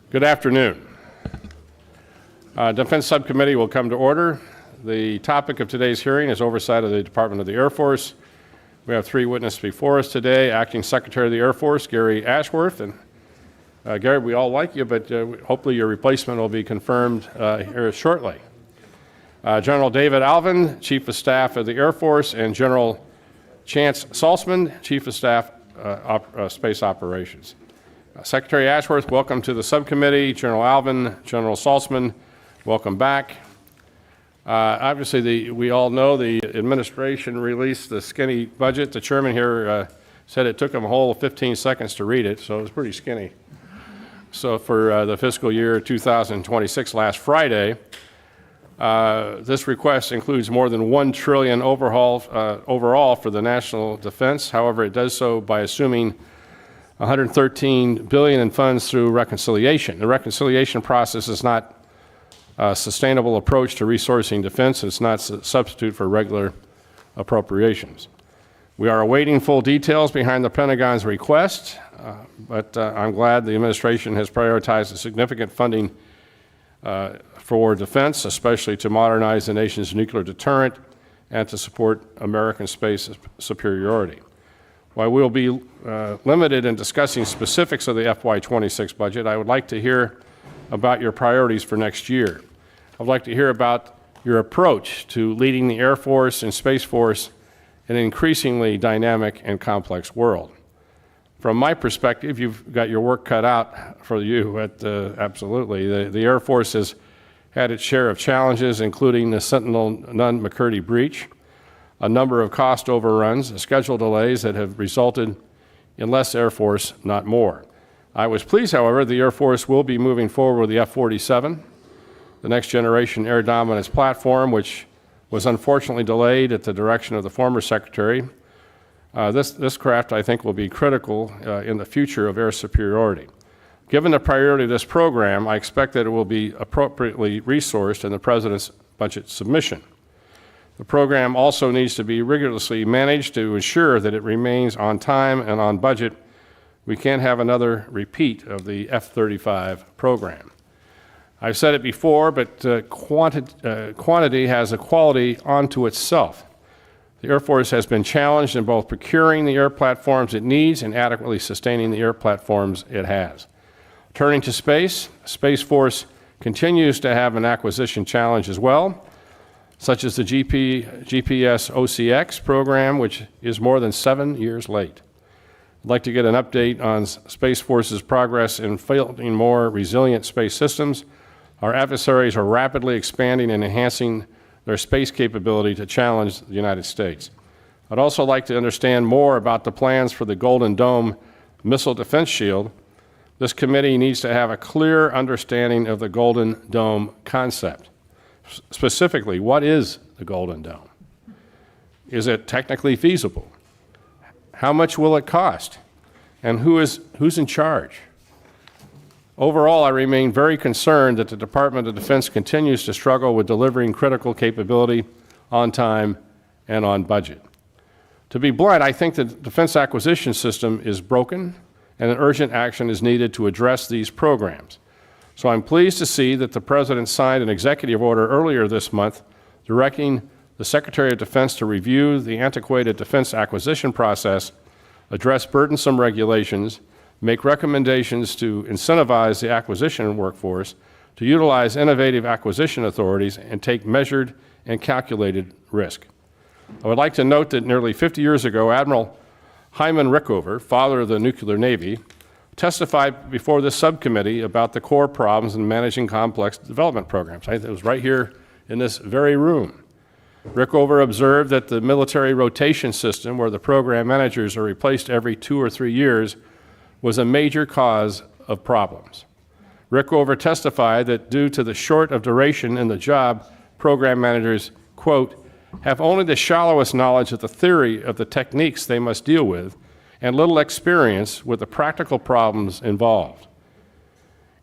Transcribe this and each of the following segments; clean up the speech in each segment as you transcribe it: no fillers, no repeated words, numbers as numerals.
Good afternoon. Defense Subcommittee will come to order. The topic of today's hearing is oversight of the Department of the Air Force. We have three witnesses before us today: Acting Secretary of the Air Force, Gary Ashworth. And Gary, we all like you, but hopefully your replacement will be confirmed here shortly. General David Allvin, Chief of Staff of the Air Force, and General Chance Saltzman, Chief of Staff, Space Operations. Secretary Ashworth, welcome to the subcommittee. General Allvin, General Saltzman, welcome back. Obviously, we all know the administration released the skinny budget. The chairman here said it took him a whole 15 seconds to read it, so it was pretty skinny. So for the fiscal year 2026 last Friday, this request includes more than $1 trillion overall for the national defense. However, it does so by assuming $113 billion in funds through reconciliation. The reconciliation process is not a sustainable approach to resourcing defense, and it's not a substitute for regular appropriations. We are awaiting full details behind the Pentagon's request, but I'm glad the administration has prioritized the significant funding for defense, especially to modernize the nation's nuclear deterrent and to support American space superiority. While we'll be limited in discussing specifics of the FY26 budget, I would like to hear about your priorities for next year. I'd like to hear about your approach to leading the Air Force and Space Force in an increasingly dynamic and complex world. From my perspective, you've got your work cut out for you, absolutely. The Air Force has had its share of challenges, including the Sentinel-Nunn-McCurdy breach, a number of cost overruns, schedule delays that have resulted in less Air Force, not more. I was pleased, however, the Air Force will be moving forward with the F-47, the next generation air dominance platform, which was unfortunately delayed at the direction of the former secretary. This craft, I think, will be critical in the future of air superiority. Given the priority of this program, I expect that it will be appropriately resourced in the President's budget submission. The program also needs to be rigorously managed to ensure that it remains on time and on budget. We can't have another repeat of the F-35 program. I've said it before, but quantity has a quality unto itself. The Air Force has been challenged in both procuring the air platforms it needs and adequately sustaining the air platforms it has. Turning to space, Space Force continues to have an acquisition challenge as well, such as the GPS OCX program, which is more than 7 years late. I'd like to get an update on Space Force's progress in fielding more resilient space systems. Our adversaries are rapidly expanding and enhancing their space capability to challenge the United States. I'd also like to understand more about the plans for the Golden Dome missile defense shield. This committee needs to have a clear understanding of the Golden Dome concept. Specifically, what is the Golden Dome? Is it technically feasible? How much will it cost? And who's in charge? Overall, I remain very concerned that the Department of Defense continues to struggle with delivering critical capability on time and on budget. To be blunt, I think the defense acquisition system is broken and an urgent action is needed to address these programs. So I'm pleased to see that the President signed an executive order earlier this month directing the Secretary of Defense to review the antiquated defense acquisition process, address burdensome regulations, make recommendations to incentivize the acquisition workforce, to utilize innovative acquisition authorities, and take measured and calculated risk. I would like to note that nearly 50 years ago, Admiral Hyman Rickover, father of the nuclear Navy, testified before this subcommittee about the core problems in managing complex development programs. It was right here in this very room. Rickover observed that the military rotation system, where the program managers are replaced every 2 or 3 years, was a major cause of problems. Rickover testified that due to the short of duration in the job, program managers, quote, have only the shallowest knowledge of the theory of the techniques they must deal with and little experience with the practical problems involved.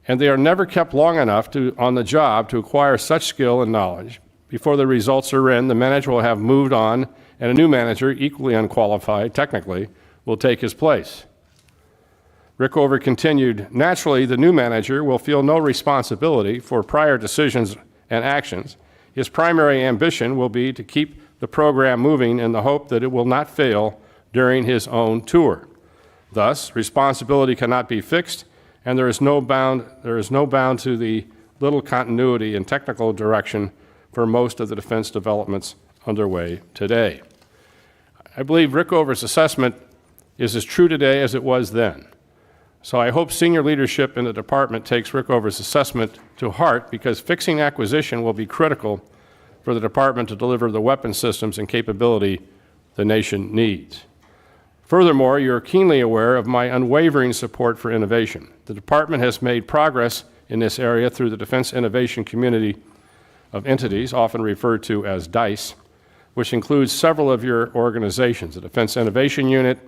And they are never kept long enough on the job to acquire such skill and knowledge. Before the results are in, the manager will have moved on, and a new manager, equally unqualified technically, will take his place. Rickover continued, "Naturally, the new manager will feel no responsibility for prior decisions and actions. His primary ambition will be to keep the program moving in the hope that it will not fail during his own tour. Thus, responsibility cannot be fixed, and there is no bound to the little continuity and technical direction for most of the defense developments underway today." I believe Rickover's assessment is as true today as it was then. So I hope senior leadership in the department takes Rickover's assessment to heart, because fixing acquisition will be critical for the department to deliver the weapon systems and capability the nation needs. Furthermore, you're keenly aware of my unwavering support for innovation. The department has made progress in this area through the Defense Innovation Community of entities, often referred to as DICE, which includes several of your organizations. The Defense Innovation Unit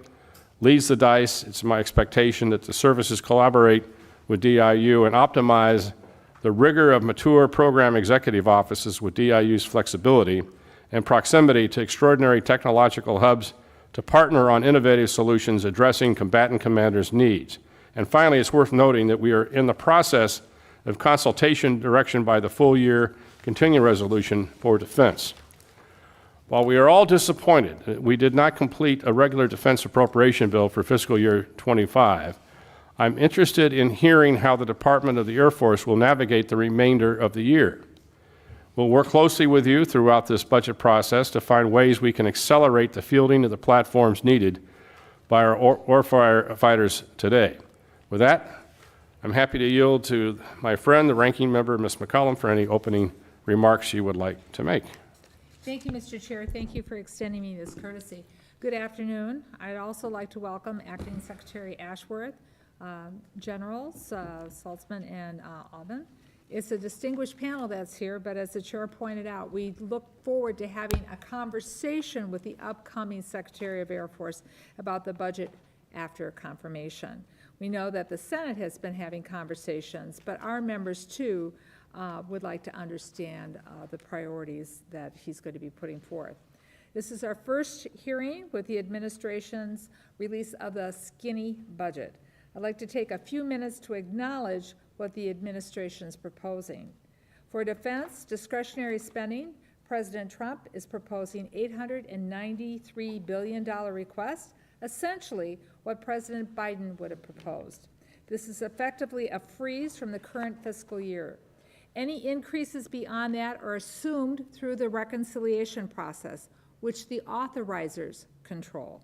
leads the DICE. It's my expectation that the services collaborate with DIU and optimize the rigor of mature program executive offices with DIU's flexibility and proximity to extraordinary technological hubs to partner on innovative solutions addressing combatant commanders' needs. And finally, it's worth noting that we are in the process of consultation direction by the full-year continuing resolution for defense. While we are all disappointed that we did not complete a regular defense appropriation bill for fiscal year 25, I'm interested in hearing how the Department of the Air Force will navigate the remainder of the year. We'll work closely with you throughout this budget process to find ways we can accelerate the fielding of the platforms needed by our warfighters today. With that, I'm happy to yield to my friend, the ranking member, Ms. McCollum, for any opening remarks she would like to make. Thank you, Mr. Chair. Thank you for extending me this courtesy. Good afternoon. I'd also like to welcome Acting Secretary Ashworth, Generals Saltzman and Allvin. It's a distinguished panel that's here, but as the chair pointed out, we look forward to having a conversation with the upcoming Secretary of Air Force about the budget after confirmation. We know that the Senate has been having conversations, but our members too would like to understand the priorities that he's going to be putting forth. This is our first hearing with the administration's release of the skinny budget. I'd like to take a few minutes to acknowledge what the administration is proposing. For defense discretionary spending, President Trump is proposing $893 billion request, essentially what President Biden would have proposed. This is effectively a freeze from the current fiscal year. Any increases beyond that are assumed through the reconciliation process, which the authorizers control.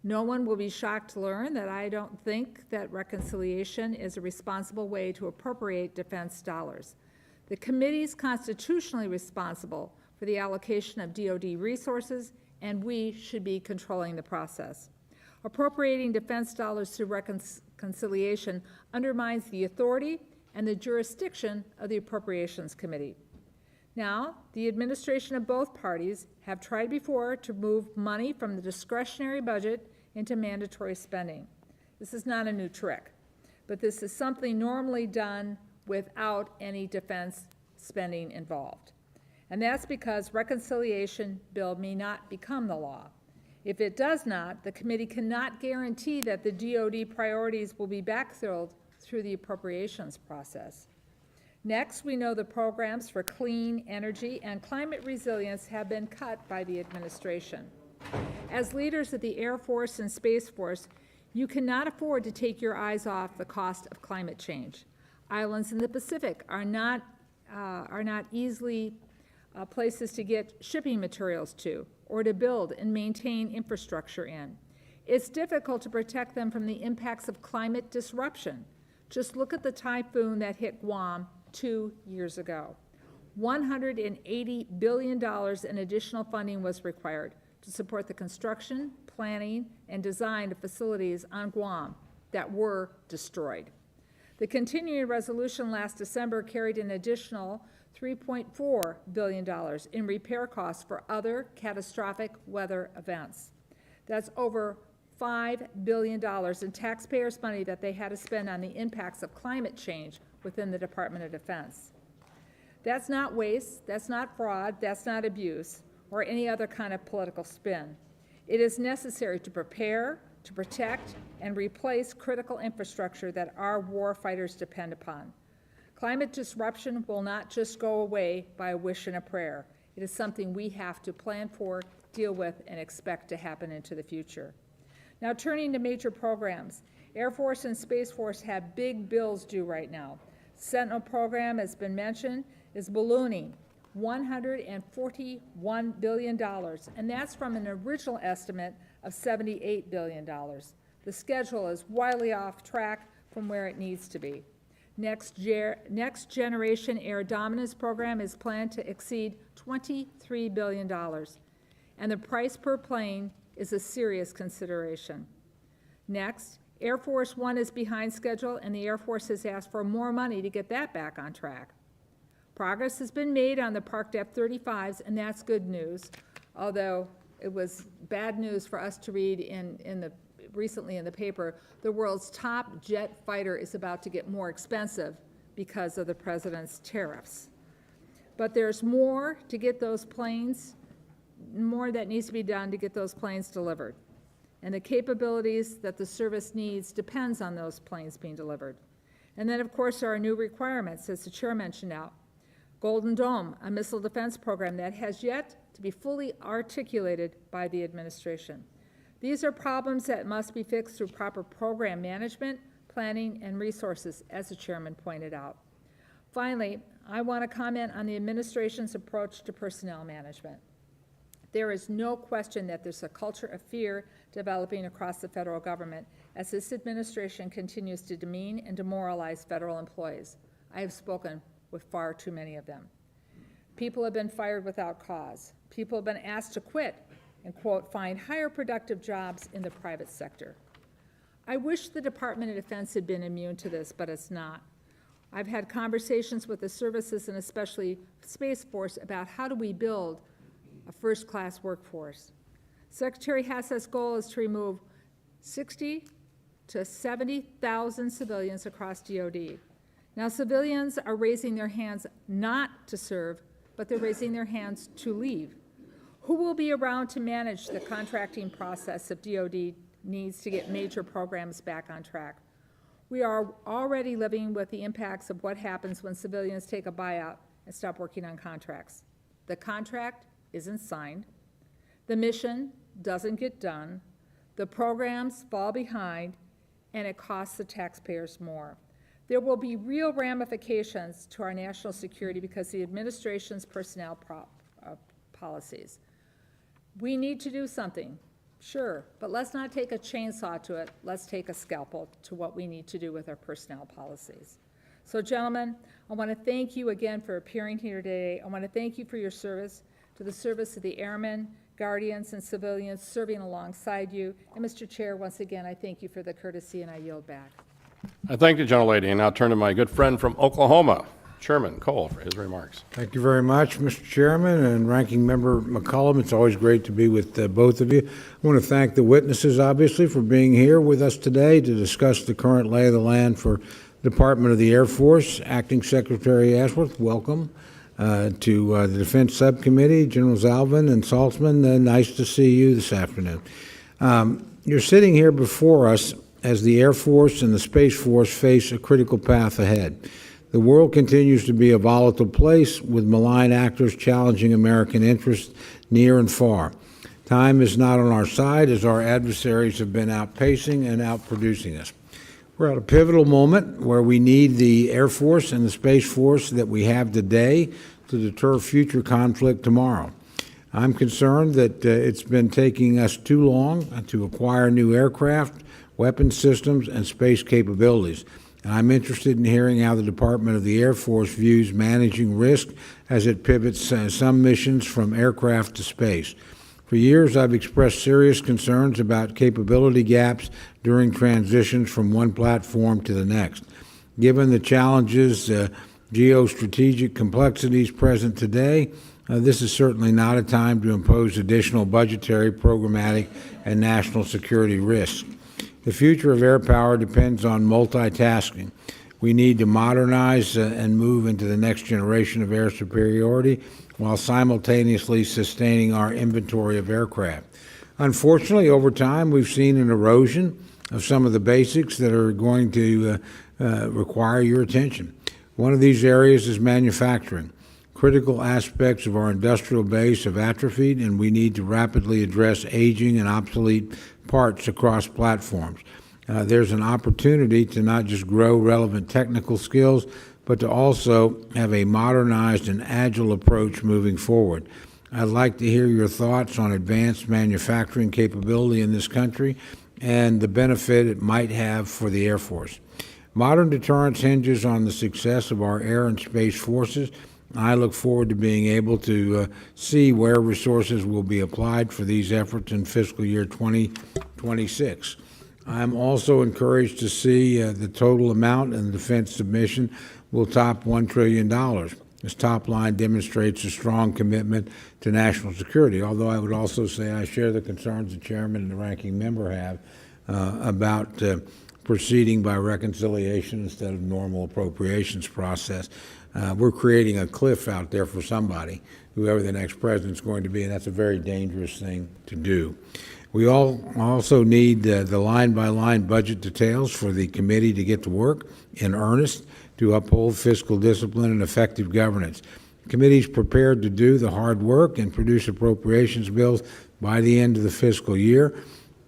No one will be shocked to learn that I don't think that reconciliation is a responsible way to appropriate defense dollars. The committee is constitutionally responsible for the allocation of DoD resources, and we should be controlling the process. Appropriating defense dollars through reconciliation undermines the authority and the jurisdiction of the Appropriations Committee. Now, the administration of both parties have tried before to move money from the discretionary budget into mandatory spending. This is not a new trick, but this is something normally done without any defense spending involved. And that's because reconciliation bill may not become the law. If it does not, the committee cannot guarantee that the DoD priorities will be backfilled through the appropriations process. Next, we know the programs for clean energy and climate resilience have been cut by the administration. As leaders of the Air Force and Space Force, you cannot afford to take your eyes off the cost of climate change. Islands in the Pacific are not easily places to get shipping materials to or to build and maintain infrastructure in. It's difficult to protect them from the impacts of climate disruption. Just look at the typhoon that hit Guam 2 years ago. $180 billion in additional funding was required to support the construction, planning, and design of facilities on Guam that were destroyed. The continuing resolution last December carried an additional $3.4 billion in repair costs for other catastrophic weather events. That's over $5 billion in taxpayers' money that they had to spend on the impacts of climate change within the Department of Defense. That's not waste, that's not fraud, that's not abuse, or any other kind of political spin. It is necessary to prepare, to protect and replace critical infrastructure that our war fighters depend upon. Climate disruption will not just go away by a wish and a prayer. It is something we have to plan for, deal with, and expect to happen into the future. Now, turning to major programs, Air Force and Space Force have big bills due right now. Sentinel program, as been mentioned, is ballooning, $141 billion, and that's from an original estimate of $78 billion. The schedule is wildly off track from where it needs to be. Next Generation Air Dominance program is planned to exceed $23 billion, and the price per plane is a serious consideration. Next, Air Force One is behind schedule, and the Air Force has asked for more money to get that back on track. Progress has been made on the parked F-35s, and that's good news, although it was bad news for us to read recently in the paper. The world's top jet fighter is about to get more expensive because of the president's tariffs. But there's more to get those planes, more that needs to be done to get those planes delivered. And the capabilities that the service needs depends on those planes being delivered. And then, of course, there are new requirements, as the chair mentioned now. Golden Dome, a missile defense program that has yet to be fully articulated by the administration. These are problems that must be fixed through proper program management, planning, and resources, as the chairman pointed out. Finally, I want to comment on the administration's approach to personnel management. There is no question that there's a culture of fear developing across the federal government as this administration continues to demean and demoralize federal employees. I have spoken with far too many of them. People have been fired without cause. People have been asked to quit and, quote, find higher productive jobs in the private sector. I wish the Department of Defense had been immune to this, but it's not. I've had conversations with the services and especially Space Force about how do we build a first-class workforce. Secretary Hass's goal is to remove 60 to 70,000 civilians across DOD. Now, civilians are raising their hands not to serve, but they're raising their hands to leave. Who will be around to manage the contracting process if DOD needs to get major programs back on track? We are already living with the impacts of what happens when civilians take a buyout and stop working on contracts. The contract isn't signed, the mission doesn't get done, the programs fall behind, and it costs the taxpayers more. There will be real ramifications to our national security because of the administration's personnel policies. We need to do something, sure, but let's not take a chainsaw to it. Let's take a scalpel to what we need to do with our personnel policies. So, gentlemen, I want to thank you again for appearing here today. I want to thank you for your service, to the service of the airmen, guardians, and civilians serving alongside you. And Mr. Chair, once again, I thank you for the courtesy, and I yield back. I thank the gentlelady, and now turn to my good friend from Oklahoma, Chairman Cole, for his remarks. Thank you very much, Mr. Chairman and Ranking Member McCollum. It's always great to be with both of you. I want to thank the witnesses, obviously, for being here with us today to discuss the current lay of the land for the Department of the Air Force. Acting Secretary Ashworth, welcome to the Defense Subcommittee. Generals Allvin and Saltzman, nice to see you this afternoon. You're sitting here before us as the Air Force and the Space Force face a critical path ahead. The world continues to be a volatile place with malign actors challenging American interests near and far. Time is not on our side as our adversaries have been outpacing and outproducing us. We're at a pivotal moment where we need the Air Force and the Space Force that we have today to deter future conflict tomorrow. I'm concerned that it's been taking us too long to acquire new aircraft, weapon systems, and space capabilities. And I'm interested in hearing how the Department of the Air Force views managing risk as it pivots some missions from aircraft to space. For years, I've expressed serious concerns about capability gaps during transitions from one platform to the next. Given the challenges, geostrategic complexities present today, this is certainly not a time to impose additional budgetary, programmatic, and national security risks. The future of air power depends on multitasking. We need to modernize and move into the next generation of air superiority while simultaneously sustaining our inventory of aircraft. Unfortunately, over time, we've seen an erosion of some of the basics that are going to require your attention. One of these areas is manufacturing. Critical aspects of our industrial base have atrophied, and we need to rapidly address aging and obsolete parts across platforms. There's an opportunity to not just grow relevant technical skills, but to also have a modernized and agile approach moving forward. I'd like to hear your thoughts on advanced manufacturing capability in this country and the benefit it might have for the Air Force. Modern deterrence hinges on the success of our air and space forces. I look forward to being able to see where resources will be applied for these efforts in fiscal year 2026. I'm also encouraged to see the total amount in the defense submission will top $1 trillion. This top line demonstrates a strong commitment to national security, although I would also say I share the concerns the chairman and the ranking member have about proceeding by reconciliation instead of normal appropriations process. We're creating a cliff out there for somebody, whoever the next president's going to be, and that's a very dangerous thing to do. We also need the line-by-line budget details for the committee to get to work in earnest to uphold fiscal discipline and effective governance. The committee's prepared to do the hard work and produce appropriations bills by the end of the fiscal year,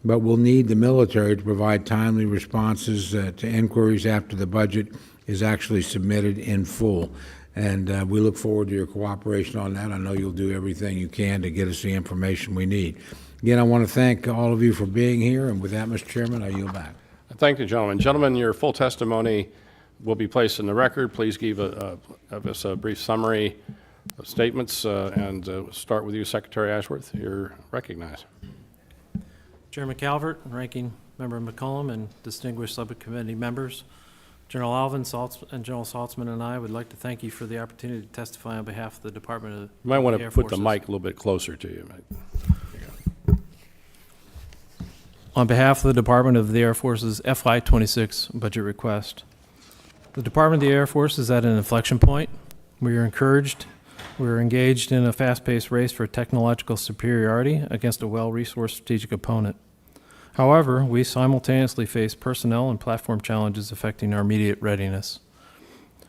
but we'll need the military to provide timely responses to inquiries after the budget is actually submitted in full. And we look forward to your cooperation on that. I know you'll do everything you can to get us the information we need. Again, I want to thank all of you for being here, and with that, Mr. Chairman, I yield back. Thank you, gentlemen. Gentlemen, your full testimony will be placed in the record. Please give us a brief summary of statements, and start with you, Secretary Ashworth. You're recognized. Chairman Calvert, Ranking Member McCollum, and distinguished subcommittee members, General Allvin, and General Saltzman and I would like to thank you for the opportunity to testify on behalf of the Department of the Air Forces. You might want to put the mic a little bit closer to you. On behalf of the Department of the Air Force's FY26 budget request. The Department of the Air Force is at an inflection point. We are engaged in a fast-paced race for technological superiority against a well-resourced strategic opponent. However, we simultaneously face personnel and platform challenges affecting our immediate readiness.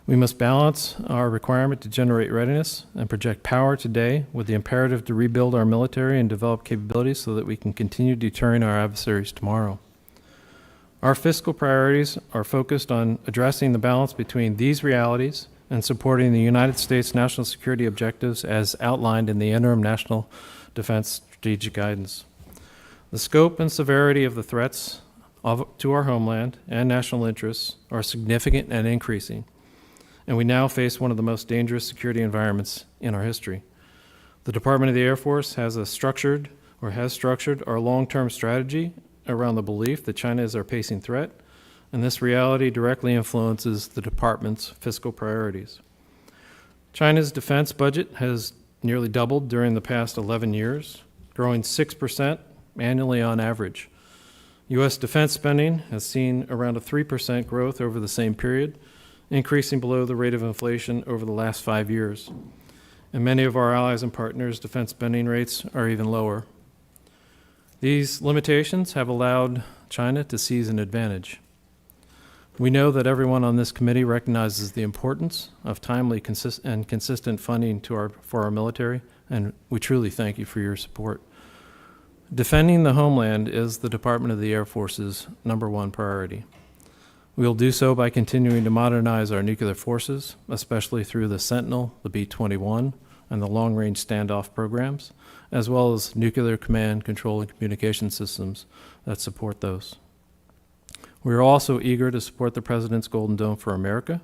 We must balance our requirement to generate readiness and project power today with the imperative to rebuild our military and develop capabilities so that we can continue deterring our adversaries tomorrow. Our fiscal priorities are focused on addressing the balance between these realities and supporting the United States national security objectives as outlined in the interim National Defense Strategic Guidance. The scope and severity of the threats to our homeland and national interests are significant and increasing, and we now face one of the most dangerous security environments in our history. The Department of the Air Force has structured our long-term strategy around the belief that China is our pacing threat, and this reality directly influences the department's fiscal priorities. China's defense budget has nearly doubled during the past 11 years, growing 6% annually on average. U.S. defense spending has seen around a 3% growth over the same period, increasing below the rate of inflation over the last 5 years. And many of our allies and partners' defense spending rates are even lower. These limitations have allowed China to seize an advantage. We know that everyone on this committee recognizes the importance of timely and consistent funding for our military, and we truly thank you for your support. Defending the homeland is the Department of the Air Force's #1 priority. We will do so by continuing to modernize our nuclear forces, especially through the Sentinel, the B-21, and the long-range standoff programs, as well as nuclear command, control, and communication systems that support those. We are also eager to support the President's Golden Dome for America.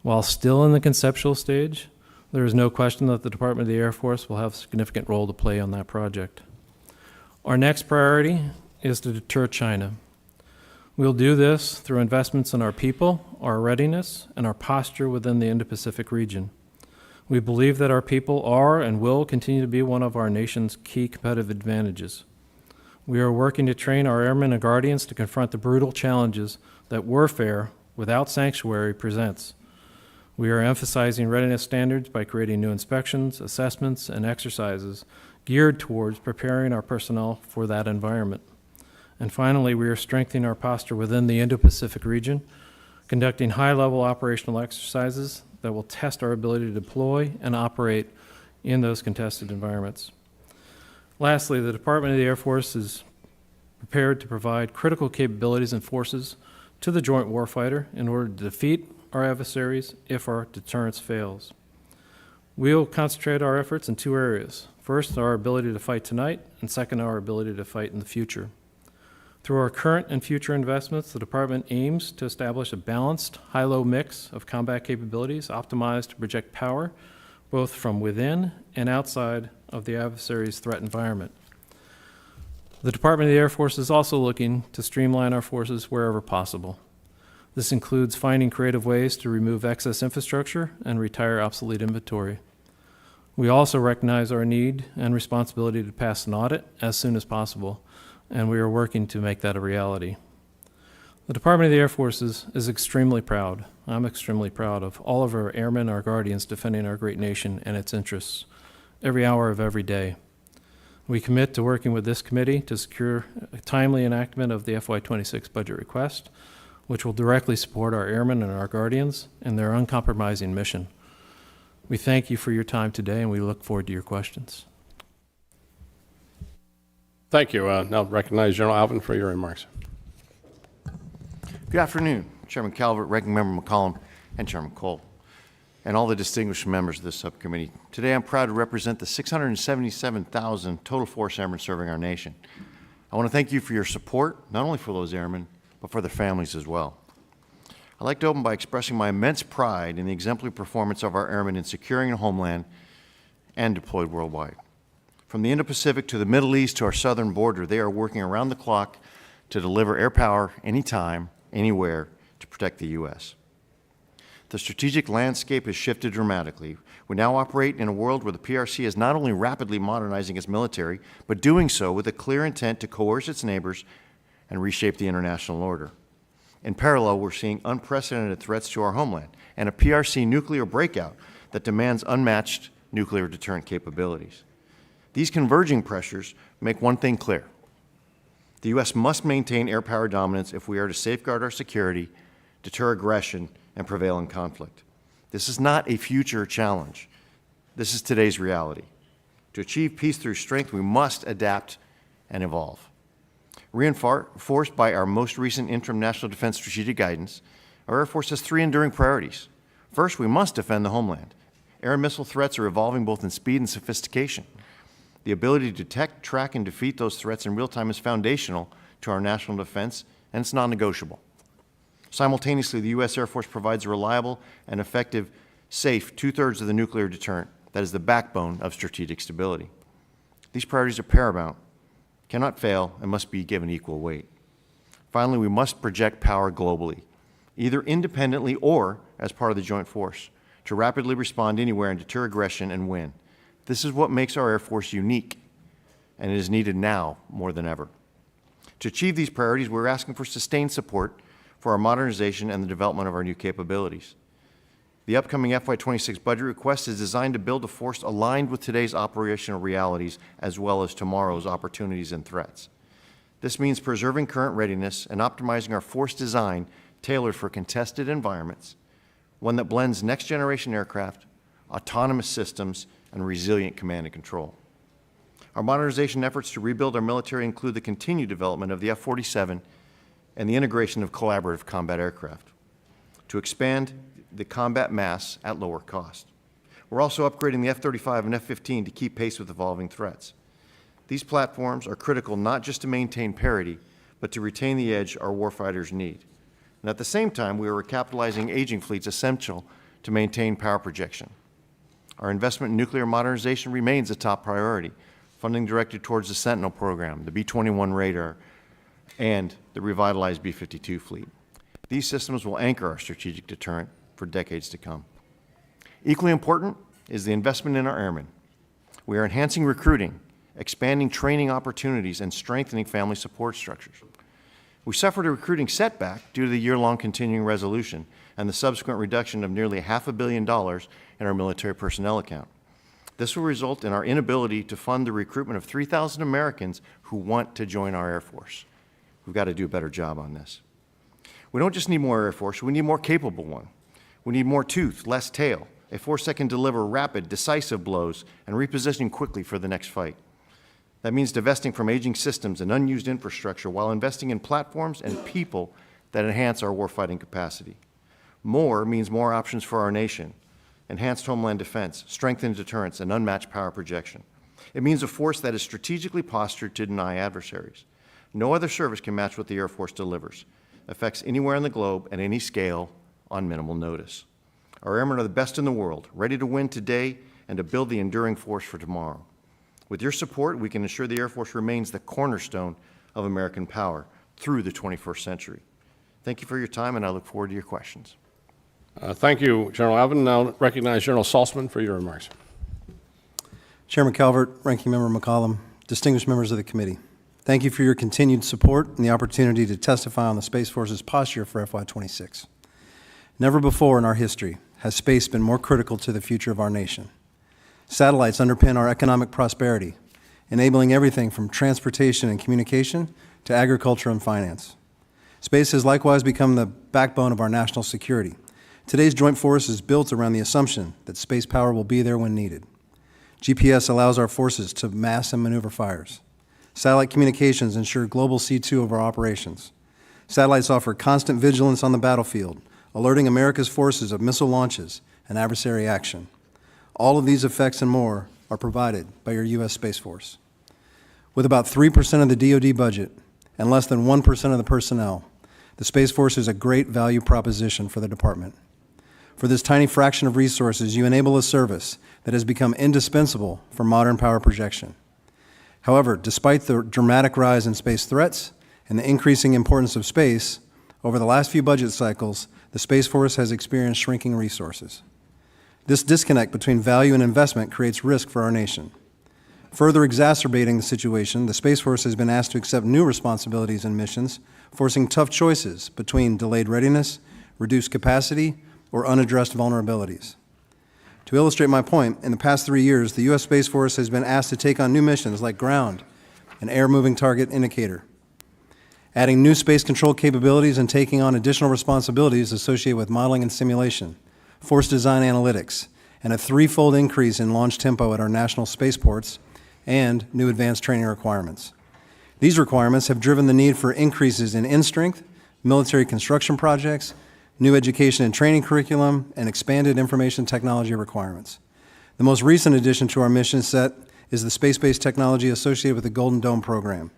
While still in the conceptual stage, there is no question that the Department of the Air Force will have a significant role to play on that project. Our next priority is to deter China. We'll do this through investments in our people, our readiness, and our posture within the Indo-Pacific region. We believe that our people are and will continue to be one of our nation's key competitive advantages. We are working to train our airmen and guardians to confront the brutal challenges that warfare without sanctuary presents. We are emphasizing readiness standards by creating new inspections, assessments, and exercises geared towards preparing our personnel for that environment. And finally, we are strengthening our posture within the Indo-Pacific region, conducting high-level operational exercises that will test our ability to deploy and operate in those contested environments. Lastly, the Department of the Air Force is prepared to provide critical capabilities and forces to the joint warfighter in order to defeat our adversaries if our deterrence fails. We will concentrate our efforts in two areas. First, our ability to fight tonight, and second, our ability to fight in the future. Through our current and future investments, the Department aims to establish a balanced, high-low mix of combat capabilities optimized to project power both from within and outside of the adversary's threat environment. The Department of the Air Force is also looking to streamline our forces wherever possible. This includes finding creative ways to remove excess infrastructure and retire obsolete inventory. We also recognize our need and responsibility to pass an audit as soon as possible, and we are working to make that a reality. The Department of the Air Force is extremely proud. I'm extremely proud of all of our airmen, our guardians, defending our great nation and its interests every hour of every day. We commit to working with this committee to secure a timely enactment of the FY26 budget request, which will directly support our airmen and our guardians in their uncompromising mission. We thank you for your time today, and we look forward to your questions. Thank you. Now recognize General Allvin for your remarks. Good afternoon, Chairman Calvert, Ranking Member McCollum, and Chairman Cole, and all the distinguished members of this subcommittee. Today I'm proud to represent the 677,000 total force airmen serving our nation. I want to thank you for your support, not only for those airmen, but for their families as well. I'd like to open by expressing my immense pride in the exemplary performance of our airmen in securing a homeland and deployed worldwide. From the Indo-Pacific to the Middle East to our southern border, they are working around the clock to deliver air power anytime, anywhere to protect the U.S. The strategic landscape has shifted dramatically. We now operate in a world where the PRC is not only rapidly modernizing its military, but doing so with a clear intent to coerce its neighbors and reshape the international order. In parallel, we're seeing unprecedented threats to our homeland and a PRC nuclear breakout that demands unmatched nuclear deterrent capabilities. These converging pressures make one thing clear. The U.S. must maintain air power dominance if we are to safeguard our security, deter aggression, and prevail in conflict. This is not a future challenge. This is today's reality. To achieve peace through strength, we must adapt and evolve. Reinforced by our most recent interim National Defense Strategic Guidance, our Air Force has three enduring priorities. First, we must defend the homeland. Air and missile threats are evolving both in speed and sophistication. The ability to detect, track, and defeat those threats in real time is foundational to our national defense, and it's non-negotiable. Simultaneously, the U.S. Air Force provides a reliable and effective, safe two-thirds of the nuclear deterrent that is the backbone of strategic stability. These priorities are paramount, cannot fail, and must be given equal weight. Finally, we must project power globally, either independently or as part of the joint force, to rapidly respond anywhere and deter aggression and win. This is what makes our Air Force unique, and it is needed now more than ever. To achieve these priorities, we're asking for sustained support for our modernization and the development of our new capabilities. The upcoming FY26 budget request is designed to build a force aligned with today's operational realities as well as tomorrow's opportunities and threats. This means preserving current readiness and optimizing our force design tailored for contested environments, one that blends next-generation aircraft, autonomous systems, and resilient command and control. Our modernization efforts to rebuild our military include the continued development of the F-47 and the integration of collaborative combat aircraft to expand the combat mass at lower cost. We're also upgrading the F-35 and F-15 to keep pace with evolving threats. These platforms are critical not just to maintain parity, but to retain the edge our warfighters need. And at the same time, we are recapitalizing aging fleets essential to maintain power projection. Our investment in nuclear modernization remains a top priority, funding directed towards the Sentinel program, the B-21 radar, and the revitalized B-52 fleet. These systems will anchor our strategic deterrent for decades to come. Equally important is the investment in our airmen. We are enhancing recruiting, expanding training opportunities, and strengthening family support structures. We suffered a recruiting setback due to the year-long continuing resolution and the subsequent reduction of nearly $500 million in our military personnel account. This will result in our inability to fund the recruitment of 3,000 Americans who want to join our Air Force. We've got to do a better job on this. We don't just need more Air Force, we need a more capable one. We need more tooth, less tail, a force that can deliver rapid, decisive blows and reposition quickly for the next fight. That means divesting from aging systems and unused infrastructure while investing in platforms and people that enhance our warfighting capacity. More means more options for our nation, enhanced homeland defense, strengthened deterrence, and unmatched power projection. It means a force that is strategically postured to deny adversaries. No other service can match what the Air Force delivers. Effects anywhere on the globe at any scale on minimal notice. Our airmen are the best in the world, ready to win today and to build the enduring force for tomorrow. With your support, we can ensure the Air Force remains the cornerstone of American power through the 21st century. Thank you for your time, and I look forward to your questions. Thank you, General Allvin. Now recognize General Saltzman for your remarks. Chairman Calvert, Ranking Member McCollum, distinguished members of the committee, thank you for your continued support and the opportunity to testify on the Space Force's posture for FY26. Never before in our history has space been more critical to the future of our nation. Satellites underpin our economic prosperity, enabling everything from transportation and communication to agriculture and finance. Space has likewise become the backbone of our national security. Today's joint force is built around the assumption that space power will be there when needed. GPS allows our forces to mass and maneuver fires. Satellite communications ensure global C2 of our operations. Satellites offer constant vigilance on the battlefield, alerting America's forces of missile launches and adversary action. All of these effects and more are provided by your U.S. Space Force. With about 3% of the DoD budget and less than 1% of the personnel, the Space Force is a great value proposition for the department. For this tiny fraction of resources, you enable a service that has become indispensable for modern power projection. However, despite the dramatic rise in space threats and the increasing importance of space, over the last few budget cycles, the Space Force has experienced shrinking resources. This disconnect between value and investment creates risk for our nation. Further exacerbating the situation, the Space Force has been asked to accept new responsibilities and missions, forcing tough choices between delayed readiness, reduced capacity, or unaddressed vulnerabilities. To illustrate my point, in the past 3 years, the U.S. Space Force has been asked to take on new missions like ground and air moving target indicator, adding new space control capabilities and taking on additional responsibilities associated with modeling and simulation, force design analytics, and a threefold increase in launch tempo at our national spaceports, and new advanced training requirements. These requirements have driven the need for increases in strength, military construction projects, new education and training curriculum, and expanded information technology requirements. The most recent addition to our mission set is the space-based technology associated with the Golden Dome program,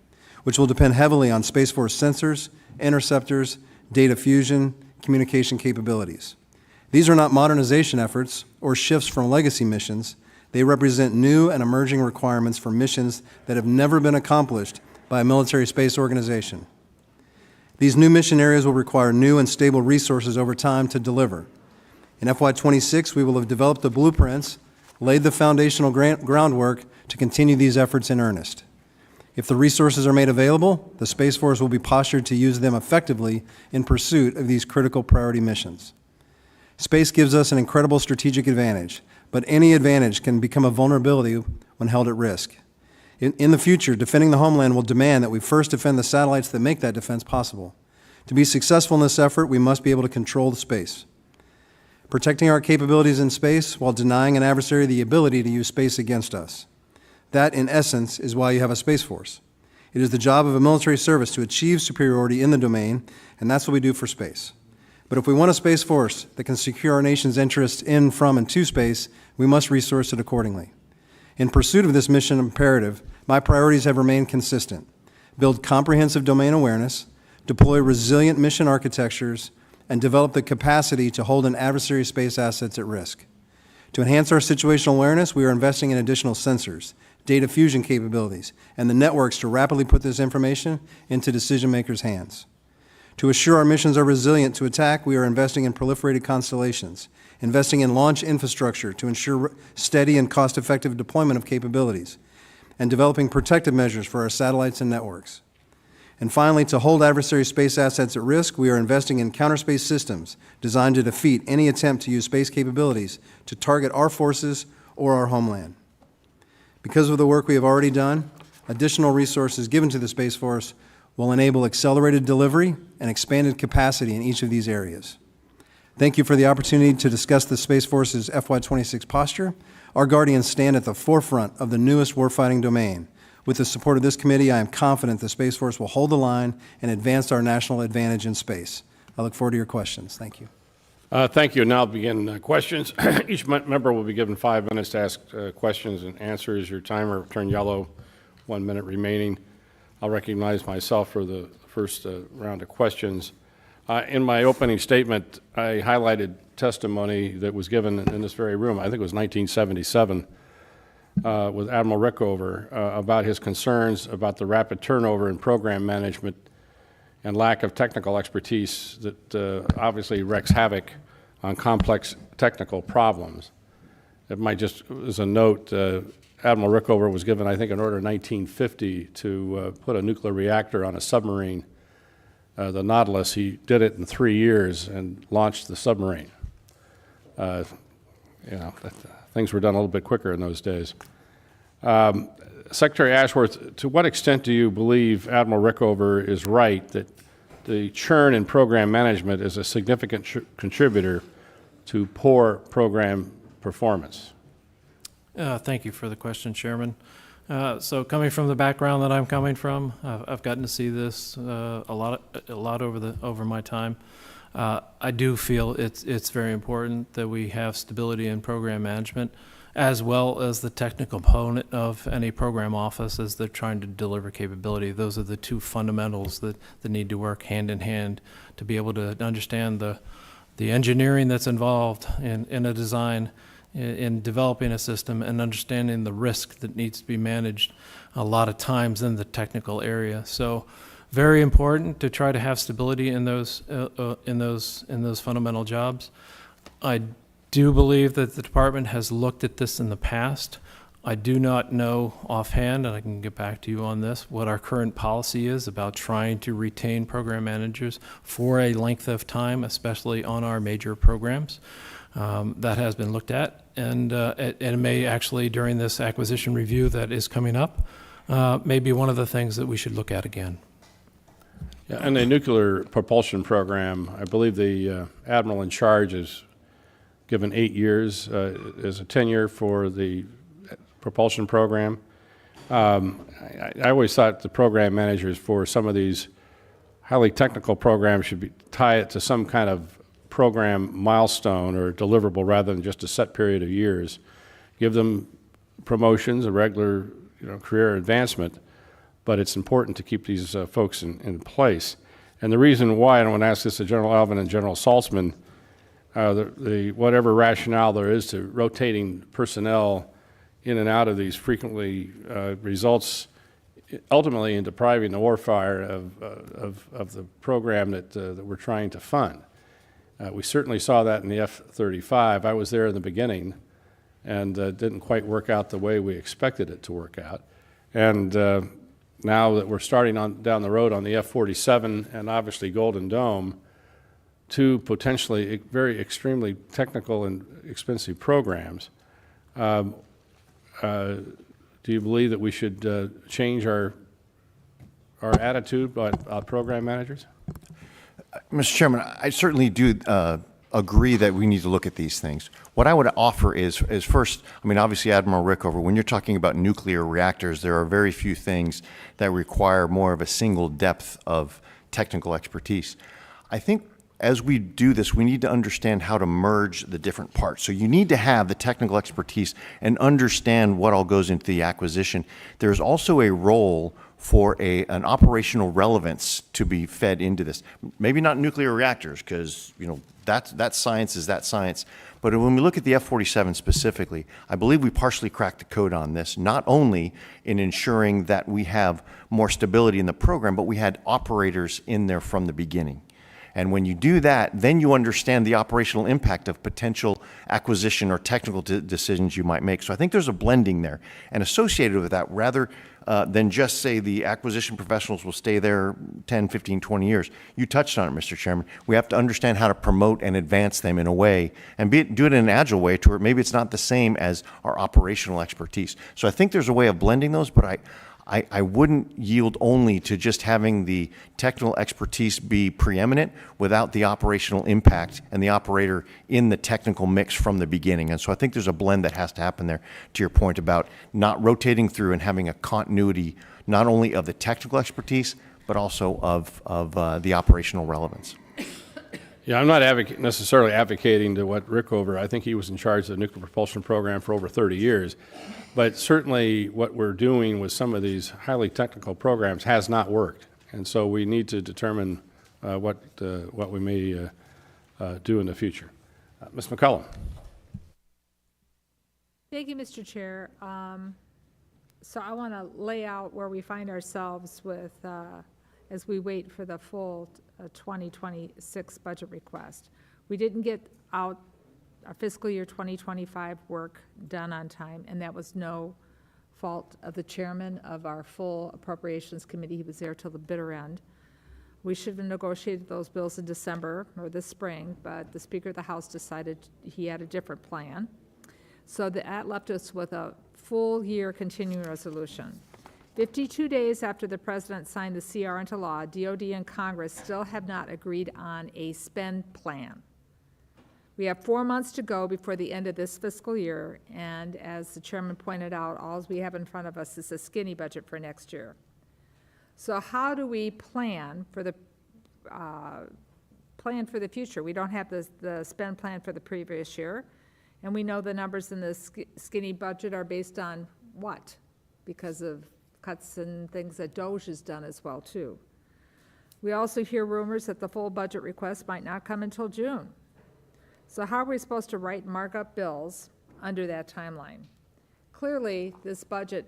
which will depend heavily on Space Force sensors, interceptors, data fusion, communication capabilities. These are not modernization efforts or shifts from legacy missions. They represent new and emerging requirements for missions that have never been accomplished by a military space organization. These new mission areas will require new and stable resources over time to deliver. In FY26, we will have developed the blueprints, laid the foundational groundwork to continue these efforts in earnest. If the resources are made available, the Space Force will be postured to use them effectively in pursuit of these critical priority missions. Space gives us an incredible strategic advantage, but any advantage can become a vulnerability when held at risk. In the future, defending the homeland will demand that we first defend the satellites that make that defense possible. To be successful in this effort, we must be able to control the space. Protecting our capabilities in space while denying an adversary the ability to use space against us. That, in essence, is why you have a Space Force. It is the job of a military service to achieve superiority in the domain, and that's what we do for space. But if we want a Space Force that can secure our nation's interests in, from, and to space, we must resource it accordingly. In pursuit of this mission imperative, my priorities have remained consistent. Build comprehensive domain awareness, deploy resilient mission architectures, and develop the capacity to hold an adversary's space assets at risk. To enhance our situational awareness, we are investing in additional sensors, data fusion capabilities, and the networks to rapidly put this information into decision-makers' hands. To assure our missions are resilient to attack, we are investing in proliferated constellations, investing in launch infrastructure to ensure steady and cost-effective deployment of capabilities, and developing protective measures for our satellites and networks. And finally, to hold adversary space assets at risk, we are investing in counterspace systems designed to defeat any attempt to use space capabilities to target our forces or our homeland. Because of the work we have already done, additional resources given to the Space Force will enable accelerated delivery and expanded capacity in each of these areas. Thank you for the opportunity to discuss the Space Force's FY26 posture. Our Guardians stand at the forefront of the newest warfighting domain. With the support of this committee, I am confident the Space Force will hold the line and advance our national advantage in space. I look forward to your questions. Thank you. Thank you. Now begin questions. Each member will be given 5 minutes to ask questions and answers. Your timer will turn yellow, 1 minute remaining. I'll recognize myself for the first round of questions. In my opening statement, I highlighted testimony that was given in this very room. I think it was 1977 with Admiral Rickover about his concerns about the rapid turnover in program management and lack of technical expertise that obviously wreaks havoc on complex technical problems. It might just, as a note, Admiral Rickover was given, I think, an order in 1950 to put a nuclear reactor on a submarine, the Nautilus. He did it in 3 years and launched the submarine. Things were done a little bit quicker in those days. Secretary Ashworth, to what extent do you believe Admiral Rickover is right that the churn in program management is a significant contributor to poor program performance? Thank you for the question, Chairman. So coming from the background that I'm coming from, I've gotten to see this a lot over my time. I do feel it's very important that we have stability in program management, as well as the technical component of any program office as they're trying to deliver capability. Those are the two fundamentals that need to work hand in hand to be able to understand the engineering that's involved in a design, in developing a system, and understanding the risk that needs to be managed a lot of times in the technical area. So very important to try to have stability in those fundamental jobs. I do believe that the department has looked at this in the past. I do not know offhand, and I can get back to you on this, what our current policy is about trying to retain program managers for a length of time, especially on our major programs. That has been looked at, and it may actually, during this acquisition review that is coming up, may be one of the things that we should look at again. Yeah, and the nuclear propulsion program, I believe the admiral in charge is given 8 years as a tenure for the propulsion program. I always thought the program managers for some of these highly technical programs should tie it to some kind of program milestone or deliverable rather than just a set period of years. Give them promotions, a regular career advancement, but it's important to keep these folks in place. And the reason why, and I want to ask this to General Allvin and General Saltzman, whatever rationale there is to rotating personnel in and out of these frequently results ultimately in depriving the warfighter of the program that we're trying to fund. We certainly saw that in the F-35. I was there in the beginning and didn't quite work out the way we expected it to work out. And now that we're starting down the road on the F-47 and obviously Golden Dome, two potentially very extremely technical and expensive programs, do you believe that we should change our attitude about program managers? Mr. Chairman, I certainly do agree that we need to look at these things. What I would offer is first, I mean, obviously, Admiral Rickover, when you're talking about nuclear reactors, there are very few things that require more of a single depth of technical expertise. I think as we do this, we need to understand how to merge the different parts. So you need to have the technical expertise and understand what all goes into the acquisition. There's also a role for an operational relevance to be fed into this. Maybe not nuclear reactors, because that science is that science. But when we look at the F-47 specifically, I believe we partially cracked the code on this, not only in ensuring that we have more stability in the program, but we had operators in there from the beginning. And when you do that, then you understand the operational impact of potential acquisition or technical decisions you might make. So I think there's a blending there. And associated with that, rather than just say the acquisition professionals will stay there 10, 15, 20 years, you touched on it, Mr. Chairman. We have to understand how to promote and advance them in a way and do it in an agile way to where maybe it's not the same as our operational expertise. So I think there's a way of blending those, but I wouldn't yield only to just having the technical expertise be preeminent without the operational impact and the operator in the technical mix from the beginning. And so I think there's a blend that has to happen there, to your point about not rotating through and having a continuity not only of the technical expertise, but also of the operational relevance. Yeah, I'm not necessarily advocating to what Rickover, I think he was in charge of the nuclear propulsion program for over 30 years. But certainly what we're doing with some of these highly technical programs has not worked. And so we need to determine what we may do in the future. Ms. McCollum. Thank you, Mr. Chair. So I want to lay out where we find ourselves with, as we wait for the full 2026 budget request. We didn't get out our fiscal year 2025 work done on time, and that was no fault of the chairman of our full Appropriations Committee. He was there till the bitter end. We should have negotiated those bills in December or this spring, but the Speaker of the House decided he had a different plan. So that left us with a full year continuing resolution. 52 days after the President signed the CR into law, DOD and Congress still have not agreed on a spend plan. We have 4 months to go before the end of this fiscal year, and as the chairman pointed out, all we have in front of us is a skinny budget for next year. So how do we plan for the future? We don't have the spend plan for the previous year, and we know the numbers in the skinny budget are based on what? Because of cuts and things that DOJ has done as well, too. We also hear rumors that the full budget request might not come until June. So how are we supposed to write and mark up bills under that timeline? Clearly, this budget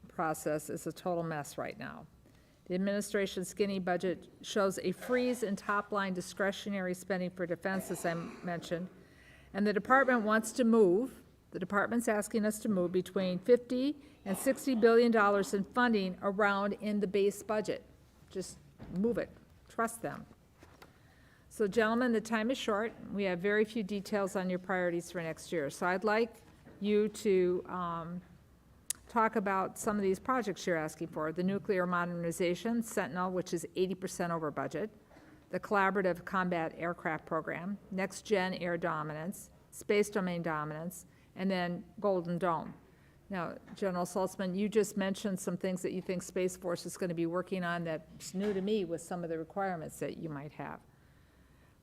process is a total mess right now. The administration's skinny budget shows a freeze in top-line discretionary spending for defense, as I mentioned, and the department wants to move. The department's asking us to move between $50 and $60 billion in funding around in the base budget. Just move it. Trust them. So, gentlemen, the time is short. We have very few details on your priorities for next year. So I'd like you to talk about some of these projects you're asking for. The nuclear modernization, Sentinel, which is 80% over budget, the collaborative combat aircraft program, next-gen air dominance, space domain dominance, and then Golden Dome. Now, General Saltzman, you just mentioned some things that you think Space Force is going to be working on that's new to me with some of the requirements that you might have.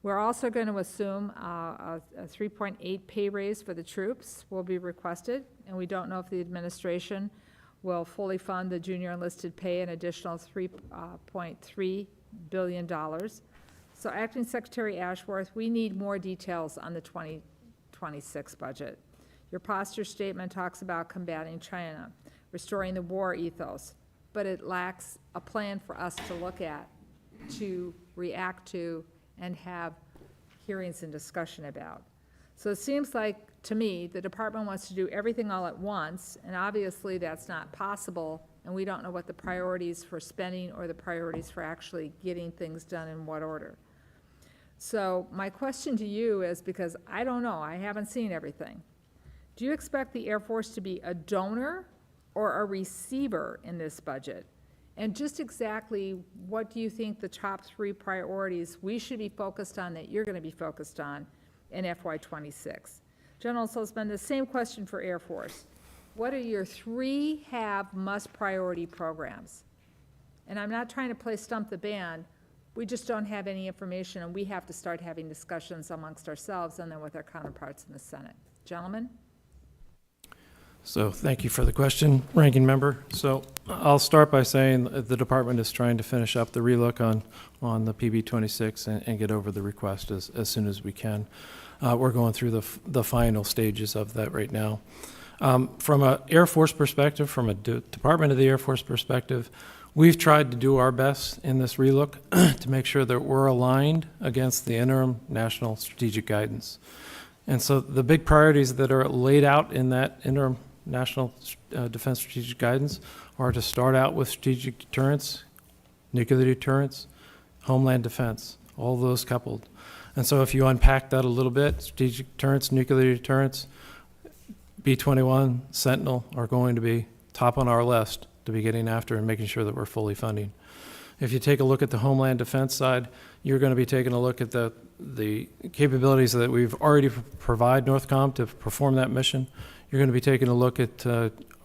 We're also going to assume a 3.8 pay raise for the troops will be requested, and we don't know if the administration will fully fund the junior enlisted pay an additional $3.3 billion. So Acting Secretary Ashworth, we need more details on the 2026 budget. Your posture statement talks about combating China, restoring the war ethos, but it lacks a plan for us to look at, to react to, and have hearings and discussion about. So it seems like, to me, the department wants to do everything all at once, and obviously that's not possible, and we don't know what the priorities for spending or the priorities for actually getting things done in what order. So my question to you is, because I don't know, I haven't seen everything, do you expect the Air Force to be a donor or a receiver in this budget? And just exactly what do you think the top 3 priorities we should be focused on that you're going to be focused on in FY26? General Saltzman, the same question for Air Force. What are your 3 have-must priority programs? And I'm not trying to play stump the band. We just don't have any information, and we have to start having discussions amongst ourselves and then with our counterparts in the Senate. Gentlemen? So thank you for the question, Ranking Member. So I'll start by saying the department is trying to finish up the relook on the PB26 and get over the request as soon as we can. We're going through the final stages of that right now. From an Air Force perspective, from a Department of the Air Force perspective, We've tried to do our best in this relook to make sure that we're aligned against the interim national strategic guidance. And so the big priorities that are laid out in that interim national defense strategic guidance are to start out with strategic deterrence, nuclear deterrence, homeland defense, all those coupled. And so if you unpack that a little bit, strategic deterrence, nuclear deterrence, B-21, Sentinel are going to be top on our list to be getting after and making sure that we're fully funding. If you take a look at the homeland defense side, you're going to be taking a look at the capabilities that we've already provide Northcom to perform that mission. You're going to be taking a look at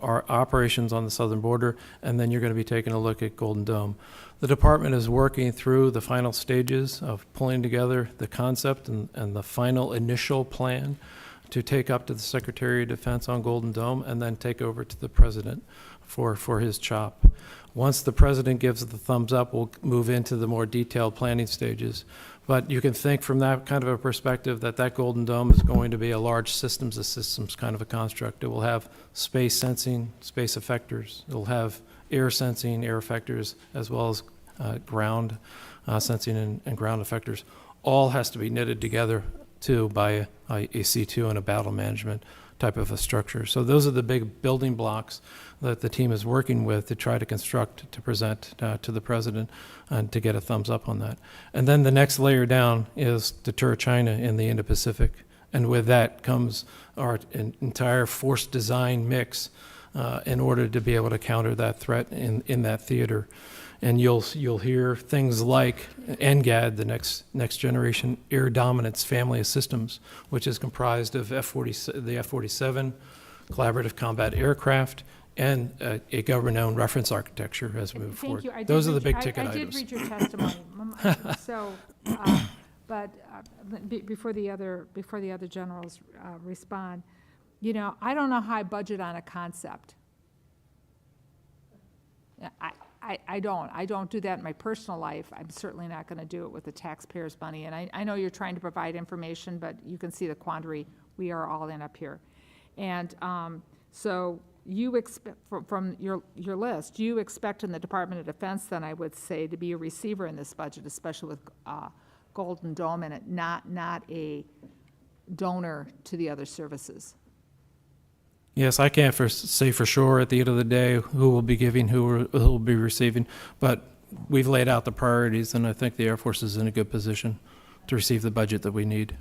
our operations on the southern border, and then you're going to be taking a look at Golden Dome. The department is working through the final stages of pulling together the concept and the final initial plan to take up to the Secretary of Defense on Golden Dome and then take over to the President for his chop. Once the President gives the thumbs up, we'll move into the more detailed planning stages. But you can think from that kind of a perspective that that Golden Dome is going to be a large systems of systems kind of a construct. It will have space sensing, space effectors. It will have air sensing, air effectors, as well as ground sensing and ground effectors. All has to be knitted together, too, by a C2 and a battle management type of a structure. So those are the big building blocks that the team is working with to try to construct, to present to the President, and to get a thumbs up on that. And then the next layer down is deter China in the Indo-Pacific. And with that comes our entire force design mix in order to be able to counter that threat in that theater. And you'll hear things like NGAD, the next generation air dominance family of systems, which is comprised of the F-47, collaborative combat aircraft, and a government-owned reference architecture as we move forward. Thank you. Those are the big ticket I items. did read your testimony. So, before the other generals respond, you know, I don't know how I budget on a concept. I don't do that in my personal life. I'm certainly not going to do it with the taxpayers' money. And I know you're trying to provide information, but you can see the quandary we are all in up here. And so you expect, from your list, you expect in the Department of Defense, then I would say, to be a receiver in this budget, especially with Golden Dome in it, not a donor to the other services. Yes, I can't say for sure at the end of the day who will be giving, who will be receiving, but we've laid out the priorities, and I think the Air Force is in a good position to receive the budget that we need.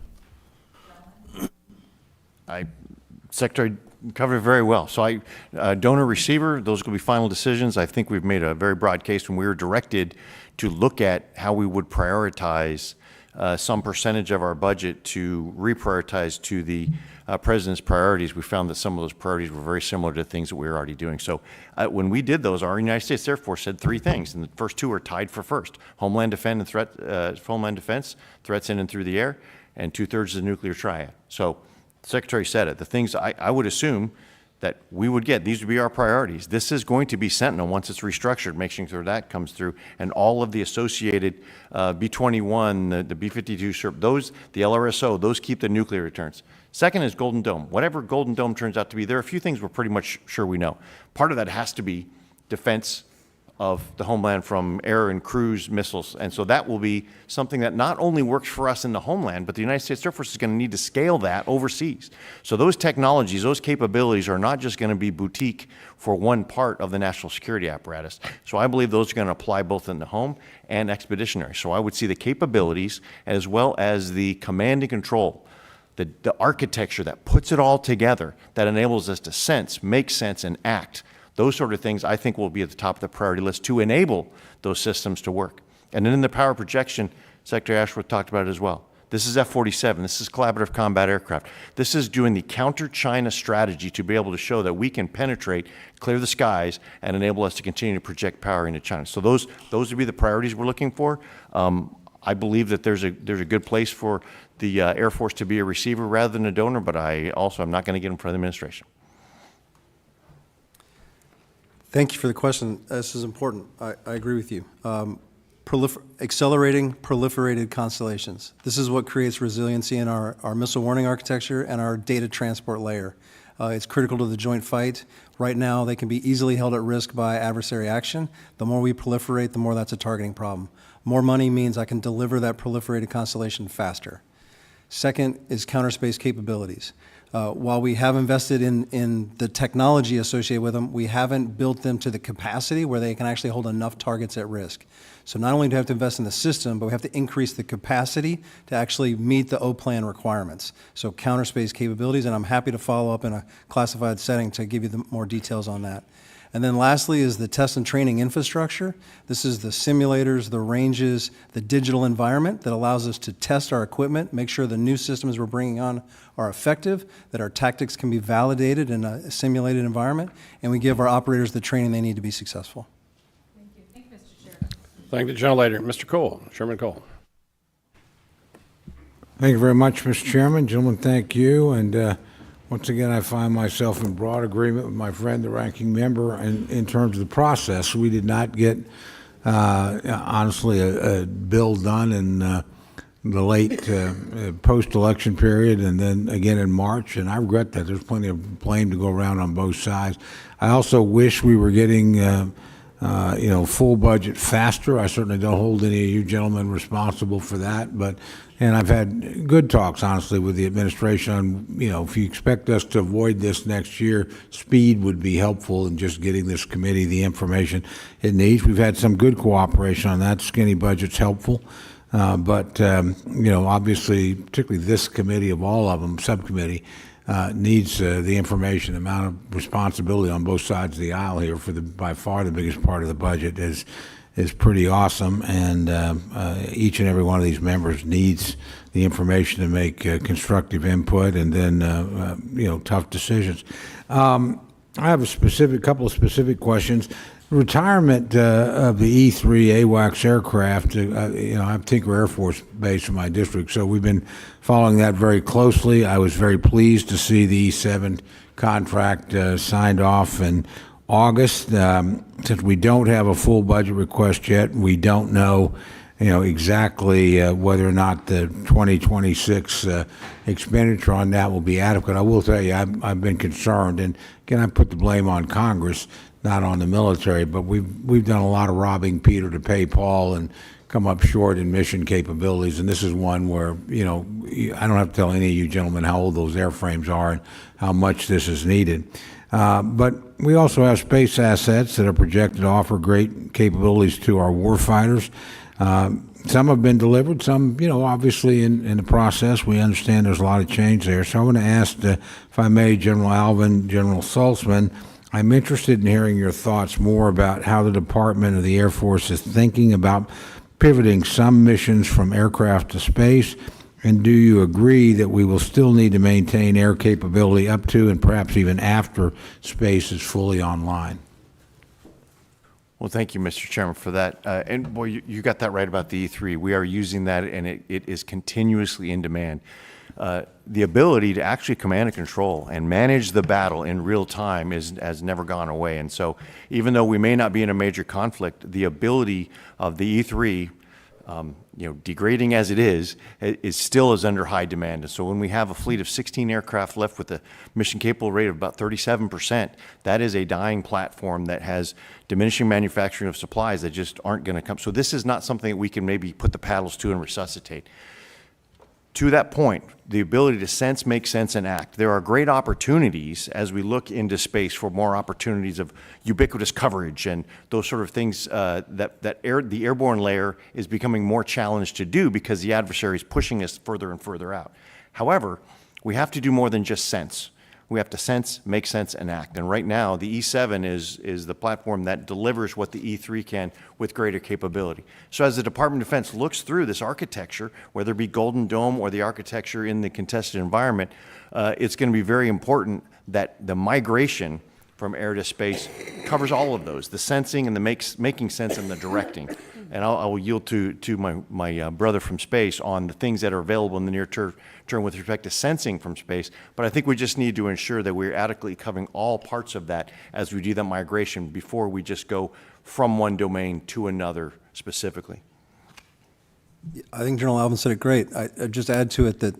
Secretary covered it very well. So donor receiver, those will be final decisions. I think we've made a very broad case when we were directed to look at how we would prioritize some percentage of our budget to reprioritize to the President's priorities. We found that some of those priorities were very similar to things that we were already doing. So when we did those, our United States Air Force said three things, and the first two are tied for first: Homeland Defense and Homeland Defense, threats in and through the air, and 2/3 of the nuclear triad. So the Secretary said it. The things I would assume that we would get, these would be our priorities. This is going to be Sentinel once it's restructured, making sure that comes through, and all of the associated B-21, the B-52, those, the LRSO, those keep the nuclear returns. Second is Golden Dome. Whatever Golden Dome turns out to be, there are a few things we're pretty much sure we know. Part of that has to be defense of the homeland from air and cruise missiles. And so that will be something that not only works for us in the homeland, but the United States Air Force is going to need to scale that overseas. So those technologies, those capabilities are not just going to be boutique for one part of the national security apparatus. So I believe those are going to apply both in the home and expeditionary. So I would see the capabilities as well as the command and control, the architecture that puts it all together, that enables us to sense, make sense, and act. Those sort of things I think will be at the top of the priority list to enable those systems to work. And then in the power projection, Secretary Ashworth talked about it as well. This is F-47. This is collaborative combat aircraft. This is doing the counter-China strategy to be able to show that we can penetrate, clear the skies, and enable us to continue to project power into China. So those would be the priorities we're looking for. I believe that there's a good place for the Air Force to be a receiver rather than a donor, but I also am not going to get in front of the administration. Thank you for the question. This is important. I agree with you. Accelerating proliferated constellations. This is what creates resiliency in our missile warning architecture and our data transport layer. It's critical to the joint fight. Right now, they can be easily held at risk by adversary action. The more we proliferate, the more that's a targeting problem. More money means I can deliver that proliferated constellation faster. Second is counter-space capabilities. While we have invested in the technology associated with them, we haven't built them to the capacity where they can actually hold enough targets at risk. So not only do we have to invest in the system, but we have to increase the capacity to actually meet the O-plan requirements. So counter-space capabilities, and I'm happy to follow up in a classified setting to give you more details on that. And then lastly is the test and training infrastructure. This is the simulators, the ranges, the digital environment that allows us to test our equipment, make sure the new systems we're bringing on are effective, that our tactics can be validated in a simulated environment, and we give our operators the training they need to be successful. Thank you. Thank you, Mr. Chairman. Thank the gentlelady. Mr. Cole, Chairman Cole. Thank you very much, Mr. Chairman. Gentlemen, thank you. And once again, I find myself in broad agreement with my friend, the ranking member, in terms of the process. We did not get, honestly, a bill done in the late post-election period and then again in March, and I regret that. There's plenty of blame to go around on both sides. I also wish we were getting full budget faster. I certainly don't hold any of you gentlemen responsible for that, and I've had good talks, honestly, with the administration on, if you expect us to avoid this next year, speed would be helpful in just getting this committee the information it needs. We've had some good cooperation on that. Skinny budget's helpful. But obviously, particularly this committee of all of them, subcommittee, needs the information. The amount of responsibility on both sides of the aisle here for by far the biggest part of the budget is pretty awesome, and each and every one of these members needs the information to make constructive input and then tough decisions. I have couple of specific questions. Retirement of the E-3 AWACS aircraft, I have Tinker Air Force Base in my district, so we've been following that very closely. I was very pleased to see the E-7 contract signed off in August. Since we don't have a full budget request yet, we don't know, exactly whether or not the 2026 expenditure on that will be adequate. I will tell you, I've been concerned, and again, I put the blame on Congress, not on the military, but we've done a lot of robbing Peter to pay Paul and come up short in mission capabilities, and this is one where, I don't have to tell any of you gentlemen how old those airframes are and how much this is needed. But we also have space assets that are projected to offer great capabilities to our warfighters. Some have been delivered, some, obviously in the process. We understand there's a lot of change there. So I want to ask, if I may, General Allvin, General Saltzman, I'm interested in hearing your thoughts more about how the Department of the Air Force is thinking about pivoting some missions from aircraft to space, and do you agree that we will still need to maintain air capability up to and perhaps even after space is fully online? Well, thank you, Mr. Chairman, for that. And boy, you got that right about the E3. We are using that, and it is continuously in demand. The ability to actually command and control and manage the battle in real time has never gone away. And so even though we may not be in a major conflict, the ability of the E3, degrading as it is still under high demand. And so when we have a fleet of 16 aircraft left with a mission capable rate of about 37%, that is a dying platform that has diminishing manufacturing of supplies that just aren't going to come. So this is not something that we can maybe put the paddles to and resuscitate. To that point, the ability to sense, make sense, and act. There are great opportunities as we look into space for more opportunities of ubiquitous coverage and those sort of things the airborne layer is becoming more challenged to do because the adversary is pushing us further and further out. However, we have to do more than just sense. We have to sense, make sense, and act. And right now, the E-7 is the platform that delivers what the E-3 can with greater capability. So as the Department of Defense looks through this architecture, whether it be Golden Dome or the architecture in the contested environment, it's going to be very important that the migration from air to space covers all of those, the sensing and the making sense and the directing. And I will yield to my brother from space on the things that are available in the near term with respect to sensing from space. But I think we just need to ensure that we're adequately covering all parts of that as we do that migration before we just go from one domain to another specifically. I think General Allvin said it great. I'd just add to it that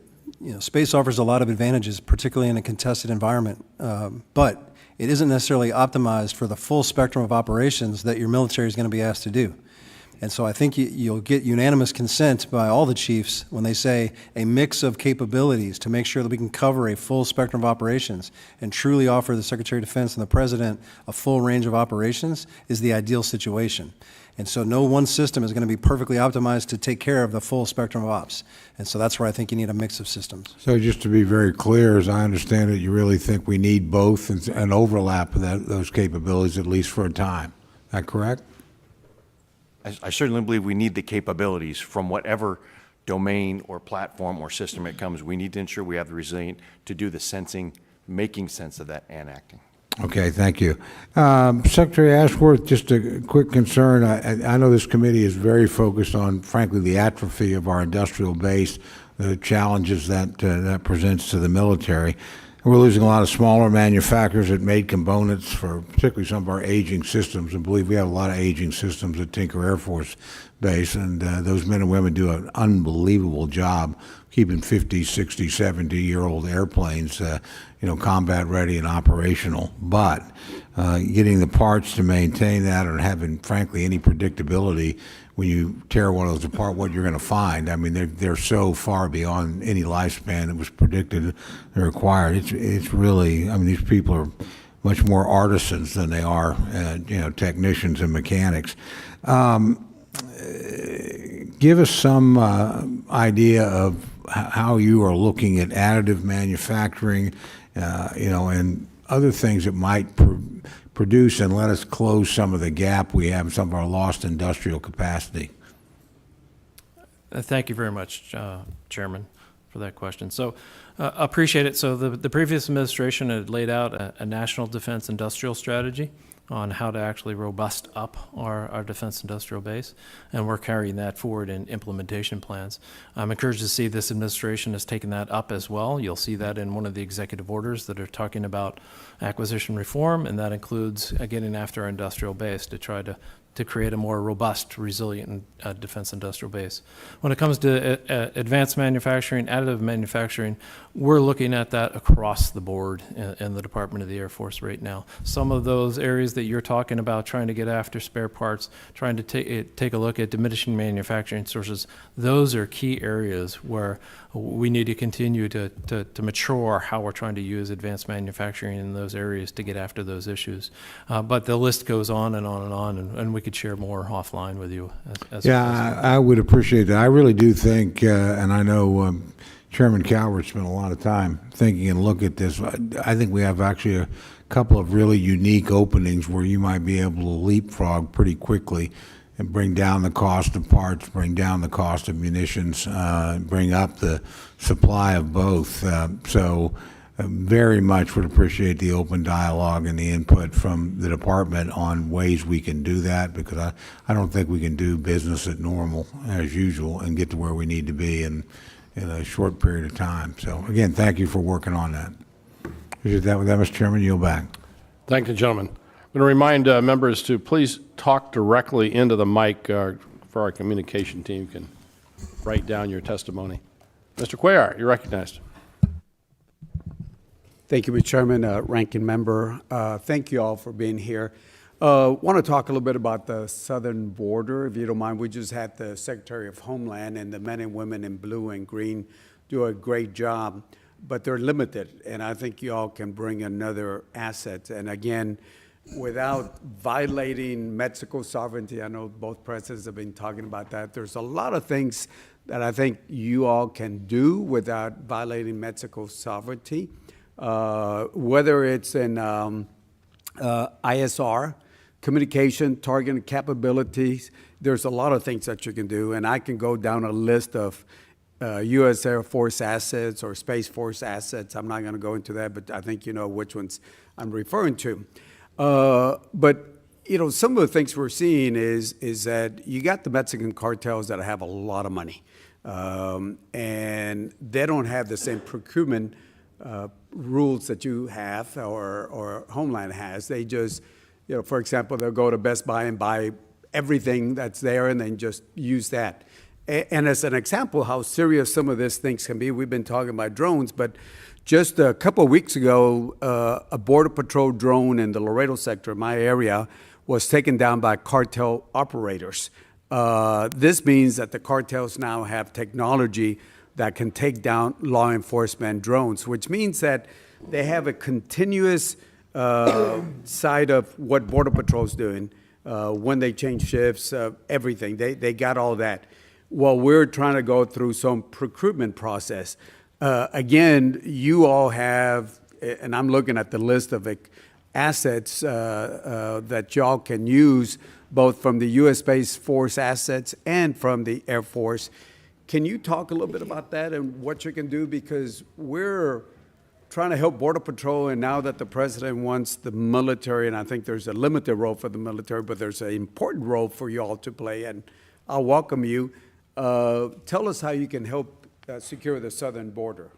space offers a lot of advantages, particularly in a contested environment, but it isn't necessarily optimized for the full spectrum of operations that your military is going to be asked to do. And so I think you'll get unanimous consent by all the chiefs when they say a mix of capabilities to make sure that we can cover a full spectrum of operations and truly offer the Secretary of Defense and the President a full range of operations is the ideal situation. And so no one system is going to be perfectly optimized to take care of the full spectrum of ops. And so that's where I think you need a mix of systems. So just to be very clear, as I understand it, you really think we need both and an overlap of those capabilities, at least for a time. Is that correct? I certainly believe we need the capabilities from whatever domain or platform or system it comes. We need to ensure we have the resilient to do the sensing, making sense of that, and acting. Okay, thank you. Secretary Ashworth, just a quick concern. I know this committee is very focused on, frankly, the atrophy of our industrial base, the challenges that presents to the military. We're losing a lot of smaller manufacturers that made components for particularly some of our aging systems, and believe we have a lot of aging systems at Tinker Air Force Base, and those men and women do an unbelievable job keeping 50, 60, 70-year-old airplanes, combat ready and operational. But getting the parts to maintain that or having, frankly, any predictability when you tear one of those apart, what you're going to find. I mean, they're so far beyond any lifespan that was predicted and required. It's really, I mean, these people are much more artisans than they are, technicians and mechanics. Give us some idea of how you are looking at additive manufacturing, and other things that might produce and let us close some of the gap we have, some of our lost industrial capacity. Thank you very much, Chairman, for that question. So appreciate it. So the previous administration had laid out a national defense industrial strategy on how to actually robust up our defense industrial base, and we're carrying that forward in implementation plans. I'm encouraged to see this administration has taken that up as well. You'll see that in one of the executive orders that are talking about acquisition reform, and that includes getting after our industrial base to try to create a more robust, resilient defense industrial base. When it comes to advanced manufacturing, additive manufacturing, we're looking at that across the board in the Department of the Air Force right now. Some of those areas that you're talking about, trying to get after spare parts, trying to take a look at diminishing manufacturing sources, those are key areas where we need to continue to mature how we're trying to use advanced manufacturing in those areas to get after those issues. But the list goes on and on and on, and we could share more offline with you. I would appreciate that. I really do think, and I know Chairman Calvert spent a lot of time thinking and look at this. I think we have actually a couple of really unique openings where you might be able to leapfrog pretty quickly and bring down the cost of parts, bring down the cost of munitions, bring up the supply of both. So very much would appreciate the open dialogue and the input from the department on ways we can do that, because I don't think we can do business at normal as usual and get to where we need to be in a short period of time. So again, thank you for working on that. With that, Mr. Chairman, yield back. Thank you, gentlemen. I'm going to remind members to please talk directly into the mic for our communication team can write down your testimony. Mr. Cuellar, you're recognized. Thank you, Mr. Chairman, ranking member. Thank you all for being here. Want to talk a little bit about the southern border, if you don't mind. We just had the Secretary of Homeland and the men and women in blue and green do a great job, but they're limited, and I think you all can bring another asset. And again, without violating Mexico's sovereignty, I know both presidents have been talking about that. There's a lot of things that I think you all can do without violating Mexico's sovereignty, whether it's in ISR, communication, targeting capabilities. There's a lot of things that you can do, and I can go down a list of U.S. Air Force assets or Space Force assets. I'm not going to go into that, but I think you know which ones I'm referring to. But some of the things we're seeing is that you got the Mexican cartels that have a lot of money, and they don't have the same procurement rules that you have or Homeland has. They just, for example, they'll go to Best Buy and buy everything that's there and then just use that. And as an example how serious some of these things can be, we've been talking about drones, but just a couple of weeks ago, a Border Patrol drone in the Laredo sector, my area, was taken down by cartel operators. This means that the cartels now have technology that can take down law enforcement drones, which means that they have a continuous side of what Border Patrol's doing, when they change shifts, everything. They got all that. Well, we're trying to go through some procurement process. Again, you all have, and I'm looking at the list of assets that y'all can use, both from the U.S. Space Force assets and from the Air Force. Can you talk a little bit about that and what you can do? Because we're trying to help Border Patrol, and now that the president wants the military, and I think there's a limited role for the military, but there's an important role for you all to play, and I'll welcome you. Tell us how you can help secure the southern border.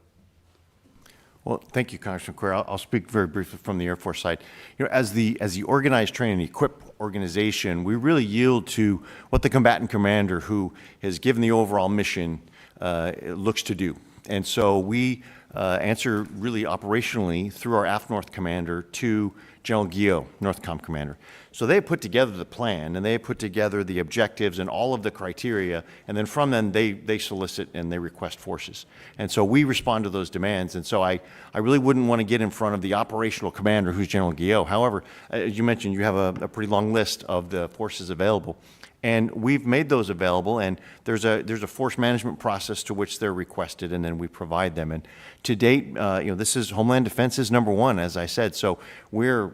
Well, thank you, Congressman Quer. I'll speak very briefly from the Air Force side. You know, as the organized, train, and equip organization, we really yield to what the combatant commander, who has given the overall mission, looks to do. And so we answer really operationally through our AF North commander to General Guillot, Northcom commander. So they put together the plan, and they put together the objectives and all of the criteria, and then from them they solicit and they request forces. And so we respond to those demands. And so I really wouldn't want to get in front of the operational commander, who's General Guillot. However, as you mentioned, you have a pretty long list of the forces available. And we've made those available, and there's a force management process to which they're requested, and then we provide them. And to date, you know, this is Homeland Defense is number one, as I said. So we're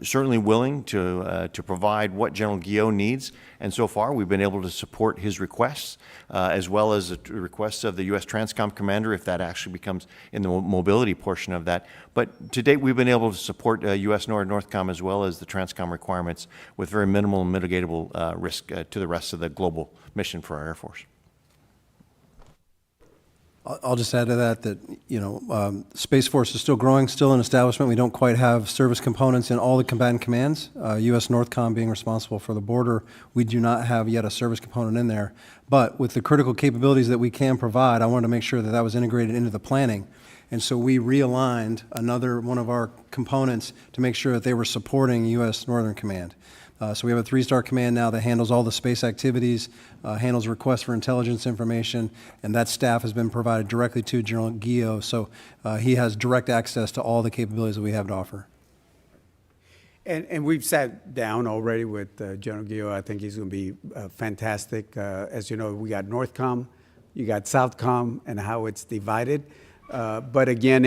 certainly willing to provide what General Guillot needs. And so far, we've been able to support his requests, as well as the requests of the U.S. Transcom commander, if that actually becomes in the mobility portion of that. But to date, we've been able to support U.S. Northcom as well as the Transcom requirements with very minimal and mitigatable risk to the rest of the global mission for our Air Force. I'll just add to that, you know, Space Force is still growing, still in establishment. We don't quite have service components in all the combatant commands. U.S. Northcom being responsible for the border, we do not have yet a service component in there. But with the critical capabilities that we can provide, I wanted to make sure that that was integrated into the planning. And so we realigned another one of our components to make sure that they were supporting U.S. Northern Command. So we have a 3-star command now that handles all the space activities, handles requests for intelligence information, and that staff has been provided directly to General Guillot. So he has direct access to all the capabilities that we have to offer. And we've sat down already with General Guillot. I think he's going to be fantastic. As you know, we got Northcom, you got Southcom, and how it's divided. But again,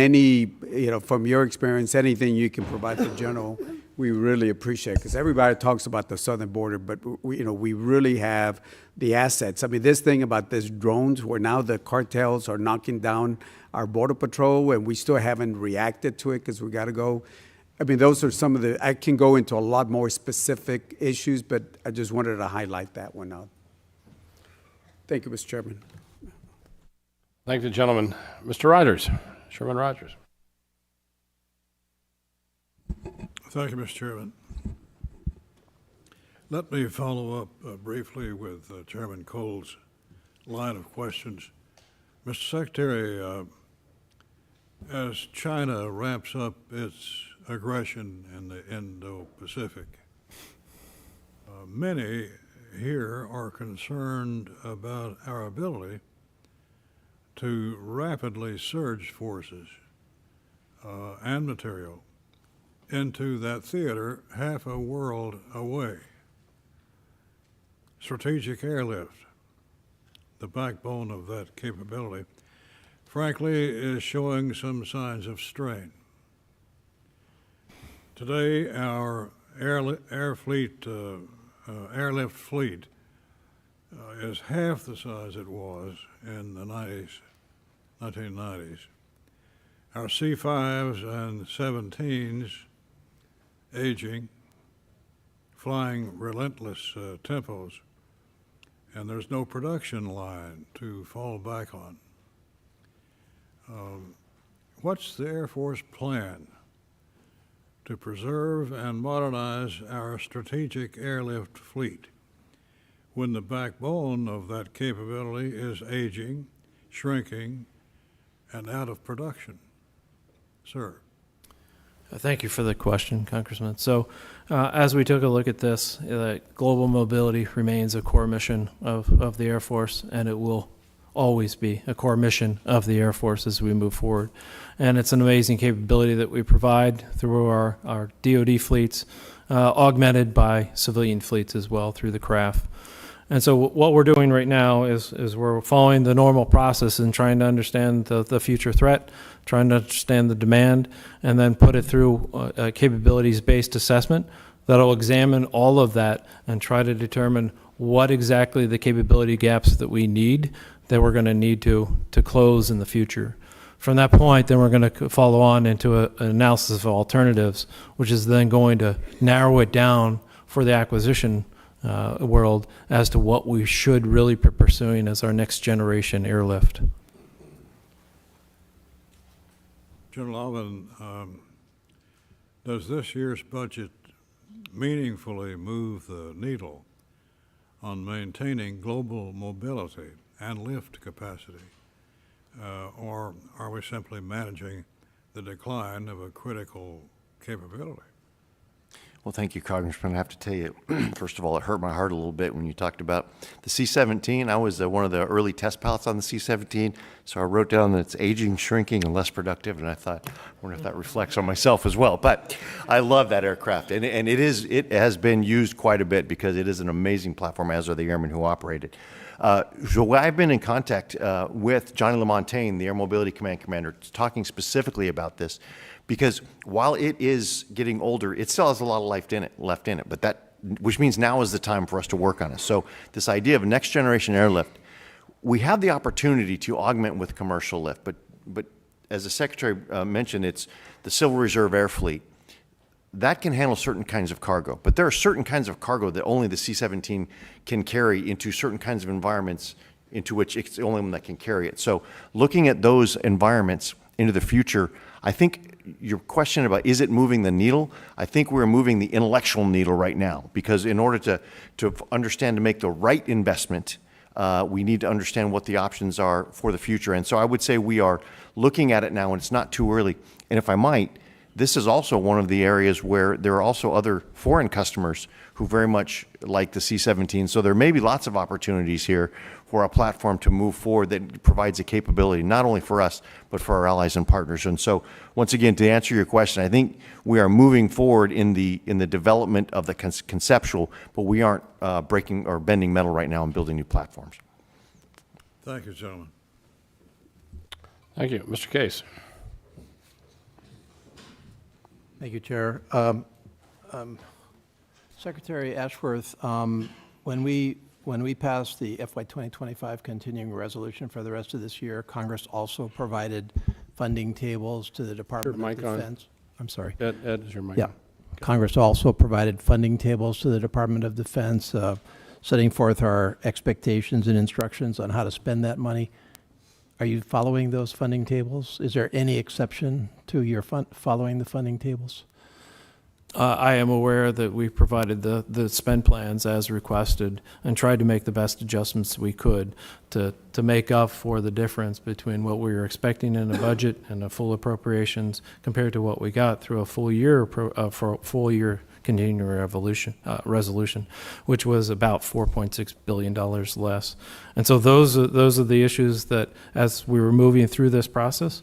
from your experience, anything you can provide the General, we really appreciate, because everybody talks about the southern border, but we really have the assets. I mean, this thing about these drones, where now the cartels are knocking down our Border Patrol, and we still haven't reacted to it because we got to go. I mean, those are some of the, I can go into a lot more specific issues, but I just wanted to highlight that one out. Thank you, Mr. Chairman. Thank you, gentlemen. Mr. Rogers, Sherman Rogers. Thank you, Mr. Chairman. Let me follow up briefly with Chairman Cole's line of questions. Mr. Secretary, as China ramps up its aggression in the Indo-Pacific, many here are concerned about our ability to rapidly surge forces and material into that theater half a world away. Strategic airlift, the backbone of that capability, frankly, is showing some signs of strain. Today, our airlift fleet is half the size it was in the 1990s. Our C-5s and 17s aging, flying relentless tempos, and there's no production line to fall back on. What's the Air Force plan to preserve and modernize our strategic airlift fleet when the backbone of that capability is aging, shrinking, and out of production? Sir. Thank you for the question, Congressman. So, as we took a look at this, global mobility remains a core mission of the Air Force, and it will always be a core mission of the Air Force as we move forward. And it's an amazing capability that we provide through our DoD fleets, augmented by civilian fleets as well through the craft. And so what we're doing right now is we're following the normal process and trying to understand the future threat, trying to understand the demand, and then put it through a capabilities-based assessment that'll examine all of that and try to determine what exactly the capability gaps that we need that we're going to need to close in the future. From that point, then we're going to follow on into an analysis of alternatives, which is then going to narrow it down for the acquisition world as to what we should really be pursuing as our next generation airlift. General Allvin, does this year's budget meaningfully move the needle on maintaining global mobility and lift capacity? Or are we simply managing the decline of a critical capability? Well, thank you, Congressman. I have to tell you, first of all, it hurt my heart a little bit when you talked about the C-17. I was one of the early test pilots on the C-17, so I wrote down that it's aging, shrinking, and less productive, and I thought, I wonder if that reflects on myself as well. But I love that aircraft, and it has been used quite a bit because it is an amazing platform, as are the airmen who operate it. So I've been in contact with Johnny LaMontagne, the Air Mobility Command Commander, talking specifically about this, because while it is getting older, it still has a lot of life left in it. But which means now is the time for us to work on it. So this idea of a next generation airlift, we have the opportunity to augment with commercial lift. But as the Secretary mentioned, it's the Civil Reserve Air Fleet. That can handle certain kinds of cargo, but there are certain kinds of cargo that only the C-17 can carry into certain kinds of environments into which it's the only one that can carry it. So looking at those environments into the future, I think your question about is it moving the needle, I think we're moving the intellectual needle right now, because in order to understand, to make the right investment, we need to understand what the options are for the future. And so I would say we are looking at it now, and it's not too early. And if I might, this is also one of the areas where there are also other foreign customers who very much like the C-17. So there may be lots of opportunities here for a platform to move forward that provides a capability not only for us, but for our allies and partners. And so once again, to answer your question, I think we are moving forward in the development of the conceptual, but we aren't breaking or bending metal right now and building new platforms. Thank you, gentlemen. Thank you. Mr. Case. Thank you, Chair. Secretary Ashworth, when we passed the FY 2025 continuing resolution for the rest of this year, Congress also provided funding tables to the Department of mic on. Defense. I'm sorry. Ed, is your mic? Yeah. Congress also provided funding tables to the Department of Defense, setting forth our expectations and instructions on how to spend that money. Are you following those funding tables? Is there any exception to your following the funding tables? I am aware that we provided the spend plans as requested and tried to make the best adjustments we could to make up for the difference between what we were expecting in a budget and a full appropriations compared to what we got through a full year continuing resolution, which was about $4.6 billion less. And so those are the issues that, as we were moving through this process,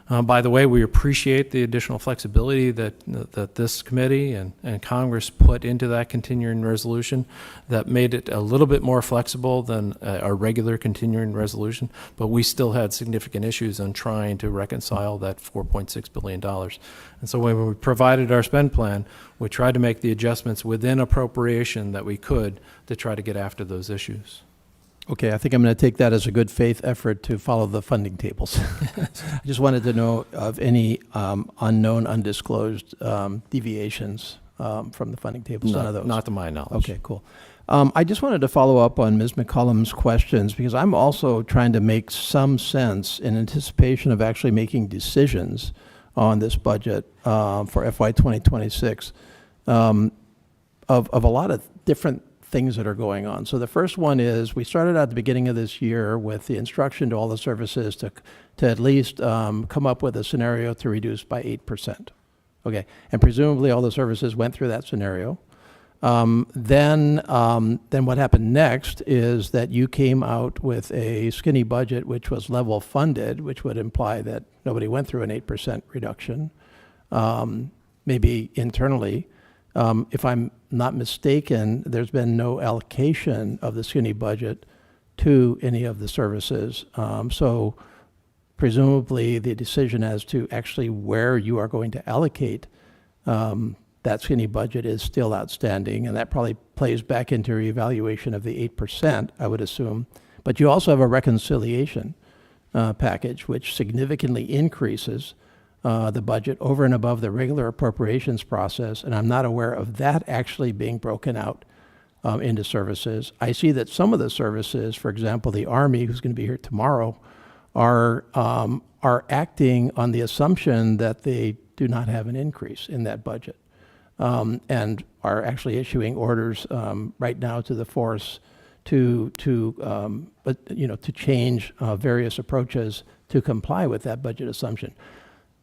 by the way, we appreciate the additional flexibility that this committee and Congress put into that continuing resolution that made it a little bit more flexible than a regular continuing resolution, but we still had significant issues on trying to reconcile that $4.6 billion. And so when we provided our spend plan, we tried to make the adjustments within appropriation that we could to try to get after those issues. Okay, I think I'm going to take that as a good faith effort to follow the funding tables. I just wanted to know of any unknown, undisclosed deviations from the funding tables. None of those? Not to my knowledge. Okay, cool. I just wanted to follow up on Ms. McCollum's questions because I'm also trying to make some sense in anticipation of actually making decisions on this budget for FY 2026 of a lot of different things that are going on. So the first one is, we started at the beginning of this year with the instruction to all the services to at least come up with a scenario to reduce by 8%. Okay, and presumably all the services went through that scenario. Then what happened next is that you came out with a skinny budget, which was level funded, which would imply that nobody went through an 8% reduction, maybe internally. If I'm not mistaken, there's been no allocation of the skinny budget to any of the services. So presumably the decision as to actually where you are going to allocate that skinny budget is still outstanding, and that probably plays back into your evaluation of the 8%, I would assume. But you also have a reconciliation package, which significantly increases the budget over and above the regular appropriations process, and I'm not aware of that actually being broken out into services. I see that some of the services, for example, the Army, who's going to be here tomorrow, are acting on the assumption that they do not have an increase in that budget. And are actually issuing orders right now to the force to change various approaches to comply with that budget assumption.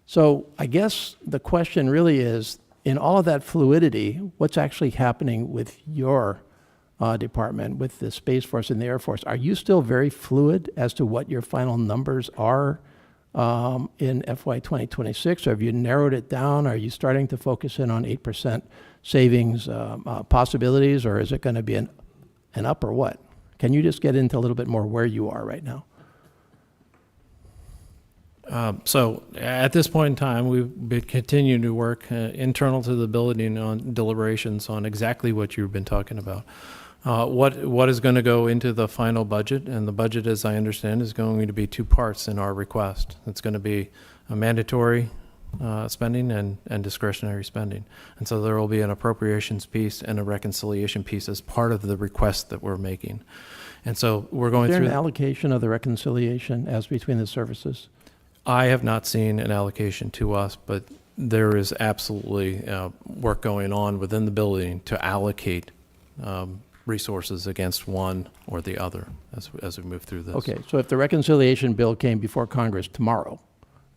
So I guess the question really is, in all of that fluidity, what's actually happening with your department, with the Space Force and the Air Force? Are you still very fluid as to what your final numbers are in FY 2026? Or have you narrowed it down? Are you starting to focus in on 8% savings possibilities, or is it going to be an up or what? Can you just get into a little bit more where you are right now? So at this point in time, we've been continuing to work internal to the building on deliberations on exactly what you've been talking about. What is going to go into the final budget, and the budget, as I understand, is going to be two parts in our request. It's going to be a mandatory spending and discretionary spending. And so there will be an appropriations piece and a reconciliation piece as part of the request that we're making. And so we're going Is there through... an allocation of the reconciliation as between the services? I have not seen an allocation to us, but there is absolutely work going on within the building to allocate resources against one or the other as we move through this. Okay, so if the reconciliation bill came before Congress tomorrow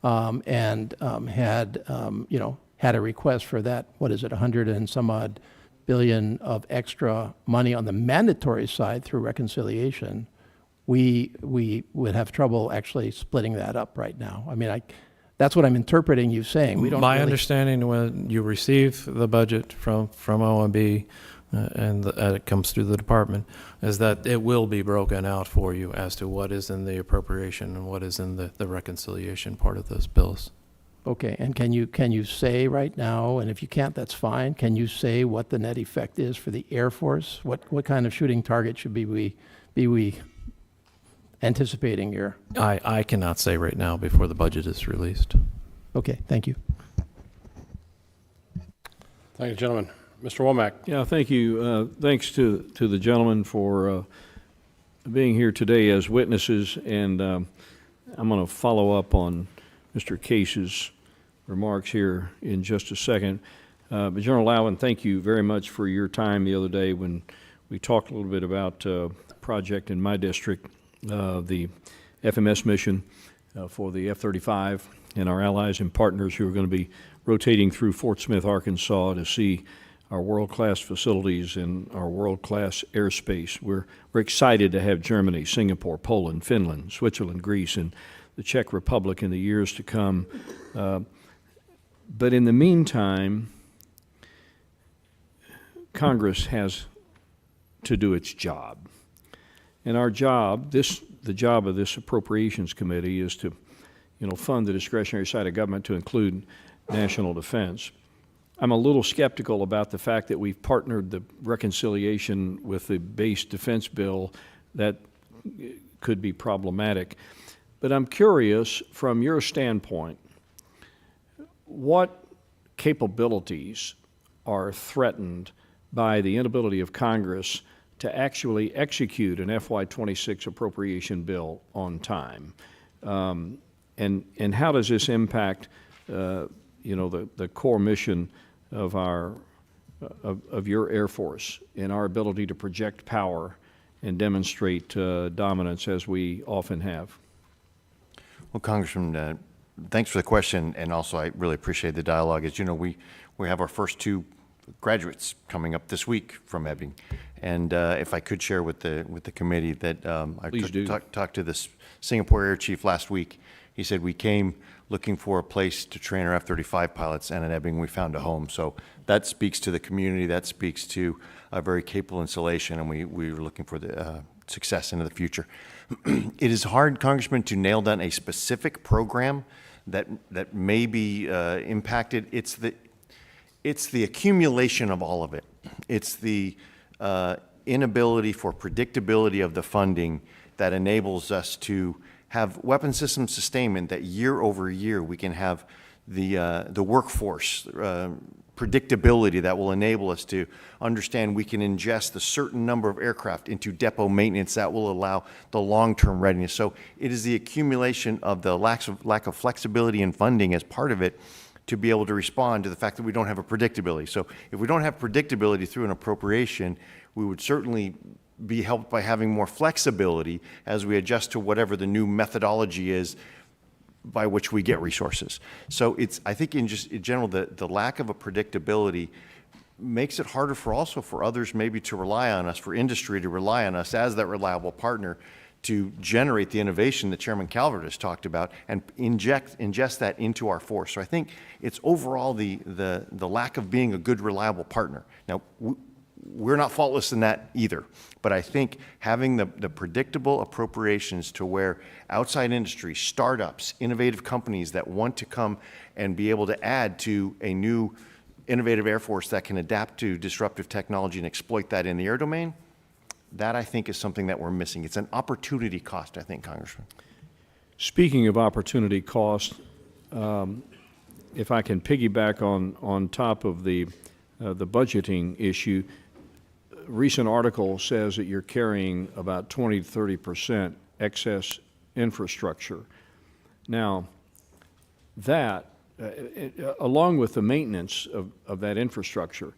and had a request for that, what is it, 100 and some odd billion of extra money on the mandatory side through reconciliation, we would have trouble actually splitting that up right now. I mean, that's what I'm interpreting you saying. We don't. My really... understanding, when you receive the budget from OMB and it comes through the department, is that it will be broken out for you as to what is in the appropriation and what is in the reconciliation part of those bills. Okay, and can you say right now, and if you can't, that's fine, can you say what the net effect is for the Air Force? What kind of shooting target should be we anticipating here? I cannot say right now before the budget is released. Okay, thank you. Thank you, gentlemen. Mr. Womack. Yeah, thank you. Thanks to the gentlemen for being here today as witnesses, and I'm going to follow up on Mr. Case's remarks here in just a second. But General Allvin, thank you very much for your time the other day when we talked a little bit about the project in my district, the FMS mission for the F-35 and our allies and partners who are going to be rotating through Fort Smith, Arkansas to see our world-class facilities and our world-class airspace. We're excited to have Germany, Singapore, Poland, Finland, Switzerland, Greece, and the Czech Republic in the years to come. But in the meantime, Congress has to do its job. And our job, the job of this Appropriations Committee, is to, fund the discretionary side of government to include national defense. I'm a little skeptical about the fact that we've partnered the reconciliation with the base defense bill. That could be problematic. But I'm curious, from your standpoint, what capabilities are threatened by the inability of Congress to actually execute an FY26 appropriation bill on time? And how does this impact, the core mission of our of your Air Force in our ability to project power and demonstrate dominance as we often have? Well, Congressman, thanks for the question, and also I really appreciate the dialogue. As you know, we have our first 2 graduates coming up this week from Ebbing, and if I could share with the committee that Please do. talked to the Singapore Air Chief last week. He said we came looking for a place to train our F-35 pilots, and at Ebbing we found a home. So that speaks to the community. That speaks to a very capable installation, and we were looking for the success into the future. It is hard, Congressman, to nail down a specific program that may be impacted. It's the accumulation of all of it. It's the inability for predictability of the funding that enables us to have weapon system sustainment, that year over year we can have the workforce predictability that will enable us to understand we can ingest a certain number of aircraft into depot maintenance that will allow the long-term readiness. So it is the accumulation of the lack of flexibility in funding as part of it to be able to respond to the fact that we don't have a predictability. So if we don't have predictability through an appropriation, we would certainly be helped by having more flexibility as we adjust to whatever the new methodology is by which we get resources. So I think in general, the lack of a predictability makes it harder for others maybe to rely on us, for industry to rely on us as that reliable partner to generate the innovation that Chairman Calvert has talked about and ingest that into our force. So I think it's overall the lack of being a good, reliable partner. Now, we're not faultless in that either, but I think having the predictable appropriations to where outside industry, startups, innovative companies that want to come and be able to add to a new innovative Air Force that can adapt to disruptive technology and exploit that in the air domain, that I think is something that we're missing. It's an opportunity cost, I think, Congressman. Speaking of opportunity cost, if I can piggyback on top of the budgeting issue, a recent article says that you're carrying about 20 to 30% excess infrastructure. Now, that, along with the maintenance of that infrastructure,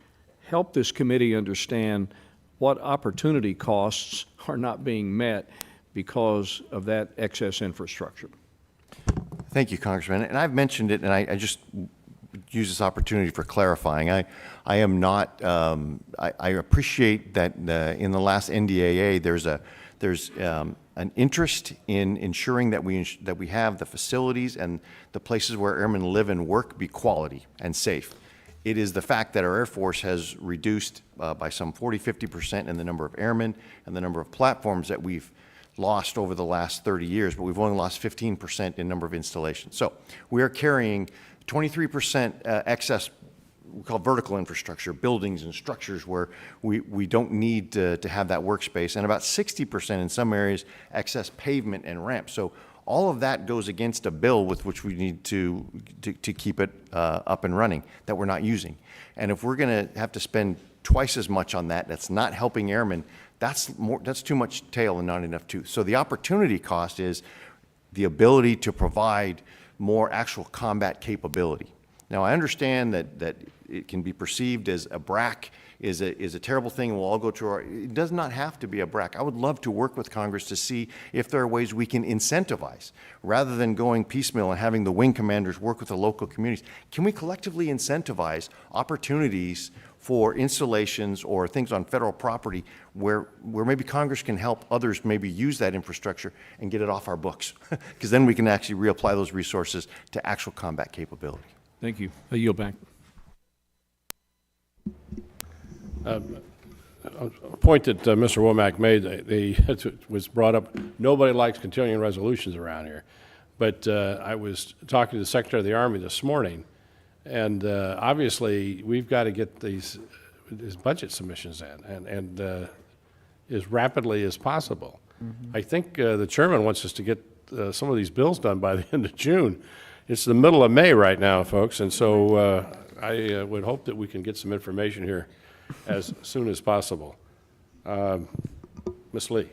help this committee understand what opportunity costs are not being met because of that excess infrastructure. Thank you, Congressman. And I've mentioned it, and I just use this opportunity for clarifying. I am not, I appreciate that in the last NDAA, there's an interest in ensuring that we have the facilities and the places where airmen live and work be quality and safe. It is the fact that our Air Force has reduced by some 40–50% in the number of airmen and the number of platforms that we've lost over the last 30 years, but we've only lost 15% in number of installations. So we are carrying 23% excess, we call vertical infrastructure, buildings and structures where we don't need to have that workspace, and about 60% in some areas excess pavement and ramps. So all of that goes against a bill with which we need to keep it up and running that we're not using. And if we're going to have to spend twice as much on that, that's not helping airmen, that's too much tail and not enough tooth. So the opportunity cost is the ability to provide more actual combat capability. Now, I understand that it can be perceived as a BRAC is a terrible thing, and we'll all go to our, it does not have to be a BRAC. I would love to work with Congress to see if there are ways we can incentivize, rather than going piecemeal and having the wing commanders work with the local communities. Can we collectively incentivize opportunities for installations or things on federal property where maybe Congress can help others maybe use that infrastructure and get it off our books? Because then we can actually reapply those resources to actual combat capability. Thank you. I yield back. A point that Mr. Womack made, it was brought up, nobody likes continuing resolutions around here. But I was talking to the Secretary of the Army this morning, and obviously we've got to get these budget submissions in and as rapidly as possible. I think the chairman wants us to get some of these bills done by the end of June. It's the middle of May right now, folks, and so I would hope that we can get some information here as soon as possible. Ms. Lee.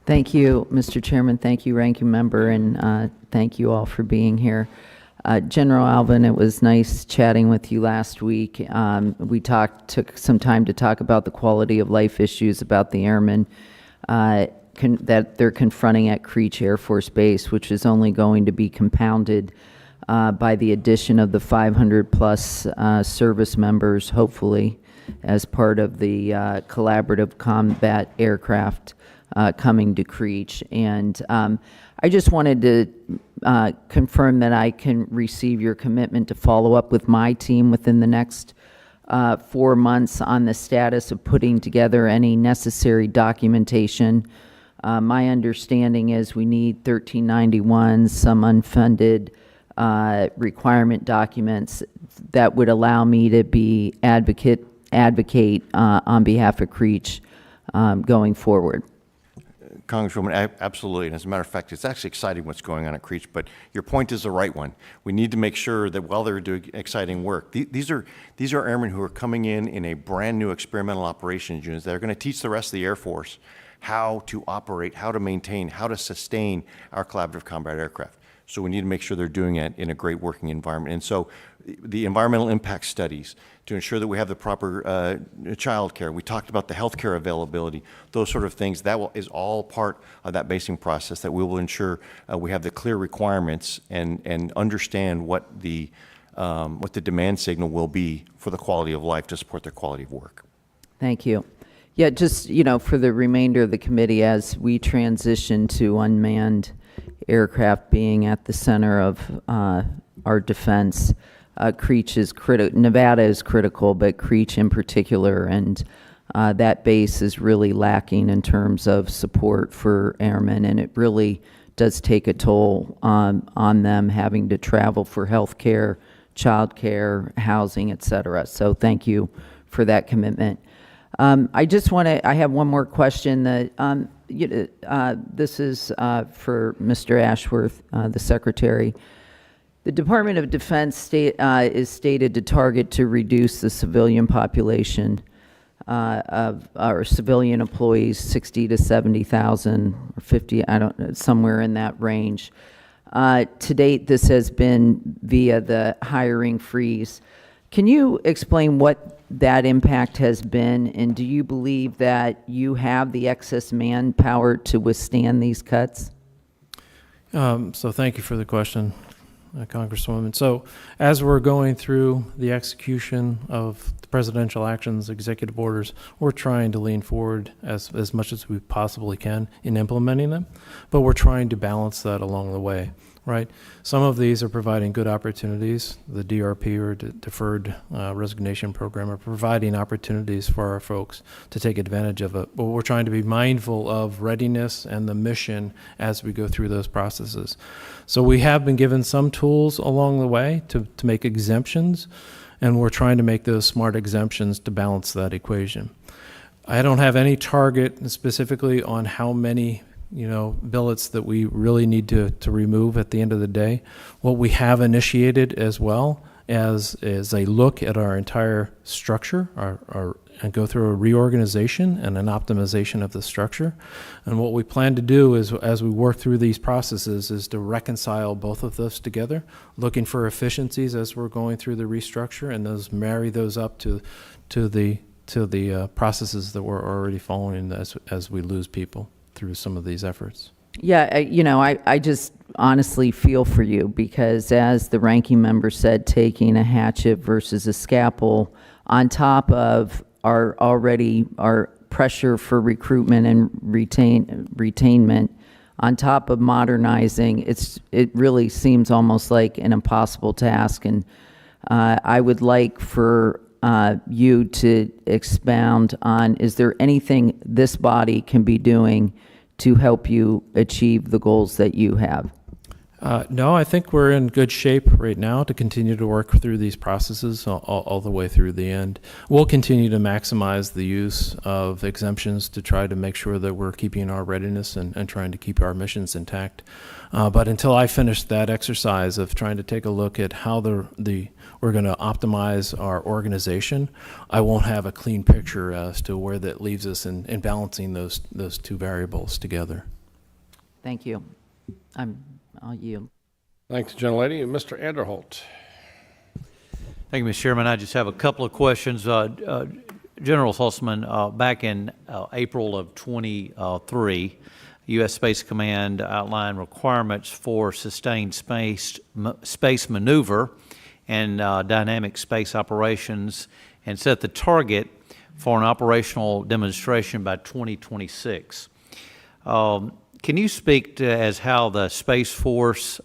Thank you, Mr. Chairman. Thank you, Ranking Member, and thank you all for being here. General Allvin, it was nice chatting with you last week. We took some time to talk about the quality of life issues about the airmen that they're confronting at Creech Air Force Base, which is only going to be compounded by the addition of the 500-plus service members, hopefully, as part of the collaborative combat aircraft coming to Creech. And I just wanted to confirm that I can receive your commitment to follow up with my team within the next 4 months on the status of putting together any necessary documentation. My understanding is we need 1391s, some unfunded requirement documents that would allow me to be advocate on behalf of Creech going forward. Congresswoman, absolutely. And as a matter of fact, it's actually exciting what's going on at Creech, but your point is the right one. We need to make sure that while they're doing exciting work, these are airmen who are coming in a brand new experimental operations unit that are going to teach the rest of the Air Force how to operate, how to maintain, how to sustain our collaborative combat aircraft. So we need to make sure they're doing it in a great working environment. And so the environmental impact studies to ensure that we have the proper child care. We talked about the health care availability, those sort of things. That is all part of that basing process that we will ensure we have the clear requirements and understand what the demand signal will be for the quality of life to support their quality of work. Thank you. Yeah, just, for the remainder of the committee, as we transition to unmanned aircraft being at the center of our defense, Creech is critical. Nevada is critical, but Creech in particular, and that base is really lacking in terms of support for airmen, and it really does take a toll on them having to travel for health care, child care, housing, et cetera. So thank you for that commitment. I have one more question. This is for Mr. Ashworth, the Secretary. The Department of Defense is stated to target to reduce the civilian population of our civilian employees, 60 to 70,000 or 50, somewhere in that range. To date, this has been via the hiring freeze. Can you explain what that impact has been, and do you believe that you have the excess manpower to withstand these cuts? So thank you for the question, Congresswoman. So as we're going through the execution of the presidential actions, executive orders, we're trying to lean forward as much as we possibly can in implementing them, but we're trying to balance that along the way. Right. Some of these are providing good opportunities. The DRP, or Deferred Resignation Program, are providing opportunities for our folks to take advantage of it. But we're trying to be mindful of readiness and the mission as we go through those processes. So we have been given some tools along the way to make exemptions, and we're trying to make those smart exemptions to balance that equation. I don't have any target specifically on how many billets that we really need to remove at the end of the day. What we have initiated as well as a look at our entire structure, and go through a reorganization and an optimization of the structure. And what we plan to do is, as we work through these processes, is to reconcile both of those together, looking for efficiencies as we're going through the restructure, and marry those up to the processes that we're already following as we lose people through some of these efforts. Yeah, I just honestly feel for you, because as the ranking member said, taking a hatchet versus a scalpel on top of our pressure for recruitment and retainment, on top of modernizing, it really seems almost like an impossible task. And I would like for you to expound on, is there anything this body can be doing to help you achieve the goals that you have? No, I think we're in good shape right now to continue to work through these processes all the way through the end. We'll continue to maximize the use of exemptions to try to make sure that we're keeping our readiness and trying to keep our missions intact. But until I finish that exercise of trying to take a look at how we're going to optimize our organization, I won't have a clean picture as to where that leaves us in balancing those two variables together. Thank you. I'll yield. Thanks, gentlelady. Mr. Anderholt. Thank you, Mr. Chairman. I just have a couple of questions. General Saltzman, back in April of 23, U.S. Space Command outlined requirements for sustained space maneuver and dynamic space operations and set the target for an operational demonstration by 2026. Can you speak to as how the Space Force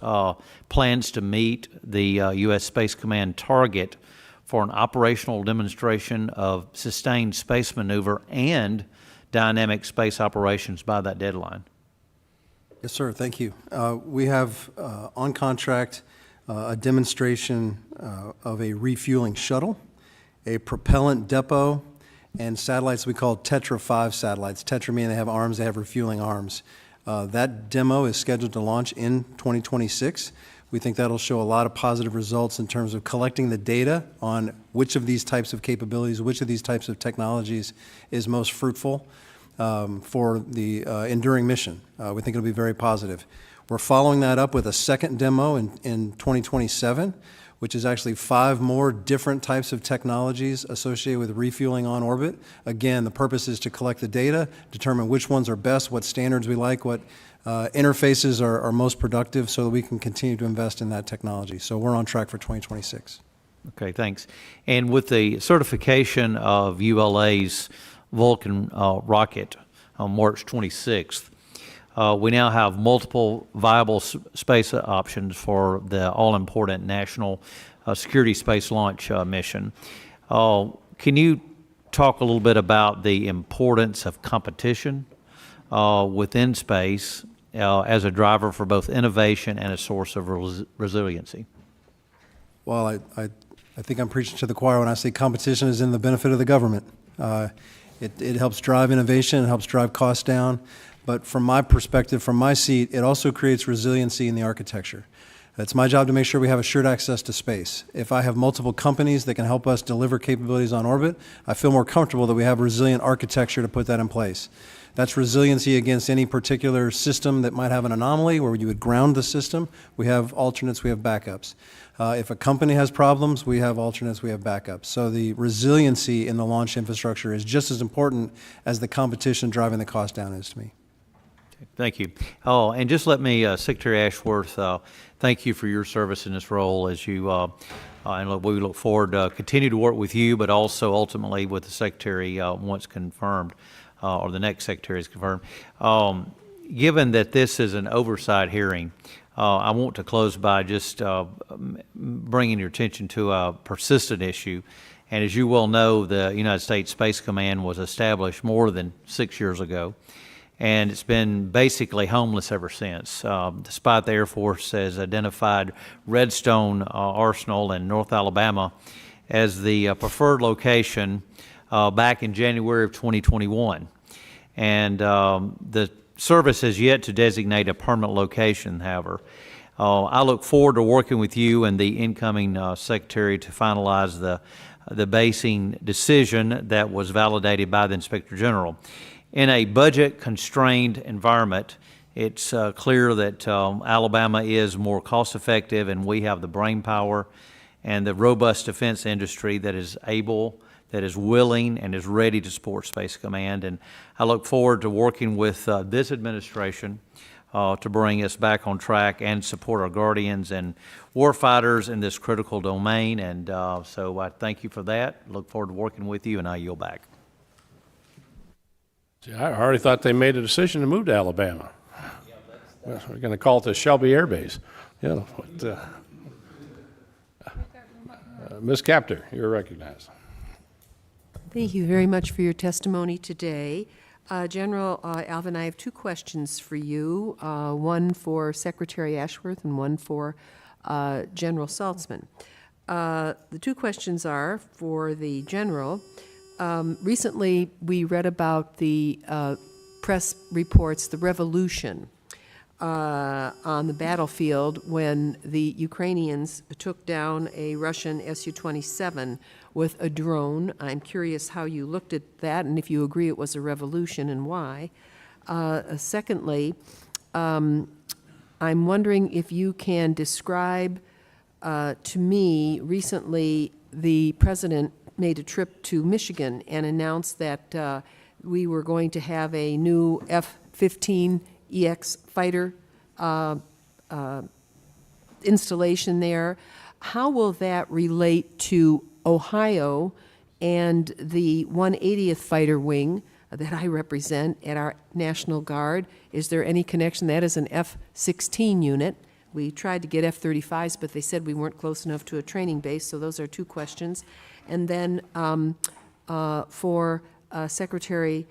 plans to meet the U.S. Space Command target for an operational demonstration of sustained space maneuver and dynamic space operations by that deadline? Yes, sir. Thank you. We have on contract a demonstration of a refueling shuttle, a propellant depot, and satellites we call Tetra 5 satellites. Tetra meaning they have arms, they have refueling arms. That demo is scheduled to launch in 2026. We think that'll show a lot of positive results in terms of collecting the data on which of these types of capabilities, which of these types of technologies is most fruitful for the enduring mission. We think it'll be very positive. We're following that up with a second demo in 2027, which is actually 5 more different types of technologies associated with refueling on orbit. Again, the purpose is to collect the data, determine which ones are best, what standards we like, what interfaces are most productive so that we can continue to invest in that technology. So we're on track for 2026. Okay, thanks. And with the certification of ULA's Vulcan rocket on March 26th, we now have multiple viable space options for the all-important National Security Space Launch mission. Can you talk a little bit about the importance of competition within space as a driver for both innovation and a source of resiliency? Well, I think I'm preaching to the choir when I say competition is in the benefit of the government. It helps drive innovation, it helps drive costs down. But from my perspective, from my seat, it also creates resiliency in the architecture. It's my job to make sure we have assured access to space. If I have multiple companies that can help us deliver capabilities on orbit, I feel more comfortable that we have resilient architecture to put that in place. That's resiliency against any particular system that might have an anomaly where you would ground the system. We have alternates, we have backups. If a company has problems, we have alternates, we have backups. So the resiliency in the launch infrastructure is just as important as the competition driving the cost down is to me. Thank you. Oh, and just let me, Secretary Ashworth, thank you for your service in this role as you, and we look forward to continue to work with you, but also ultimately with the Secretary once confirmed, or the next Secretary is confirmed. Given that this is an oversight hearing, I want to close by just bringing your attention to a persistent issue. And as you well know, the United States Space Command was established more than 6 years ago. And it's been basically homeless ever since, despite the Air Force has identified Redstone Arsenal in North Alabama as the preferred location back in January of 2021. And the service has yet to designate a permanent location, however. I look forward to working with you and the incoming Secretary to finalize the basing decision that was validated by the Inspector General. In a budget-constrained environment, it's clear that Alabama is more cost-effective, and we have the brain power and the robust defense industry that is able, that is willing, and is ready to support Space Command. And I look forward to working with this administration to bring us back on track and support our guardians and warfighters in this critical domain. And so I thank you for that. Look forward to working with you, and I yield back. I already thought they made a decision to move to Alabama. Well, we're going to call it the Shelby Air Base. Yeah, Ms. Capter, you're recognized. Thank you very much for your testimony today. General Allvin, I have 2 questions for you, one for Secretary Ashworth and one for General Saltzman. The 2 questions are for the General. Recently, we read about the press reports, the revolution on the battlefield when the Ukrainians took down a Russian Su-27 with a drone. I'm curious how you looked at that and if you agree it was a revolution and why. Secondly, I'm wondering if you can describe to me, recently, the president made a trip to Michigan and announced that we were going to have a new F-15EX fighter installation there. How will that relate to Ohio and the 180th Fighter Wing that I represent at our National Guard? Is there any connection? That is an F-16 unit. We tried to get F-35s, but they said we weren't close enough to a training base, so those are two questions. And then for Secretary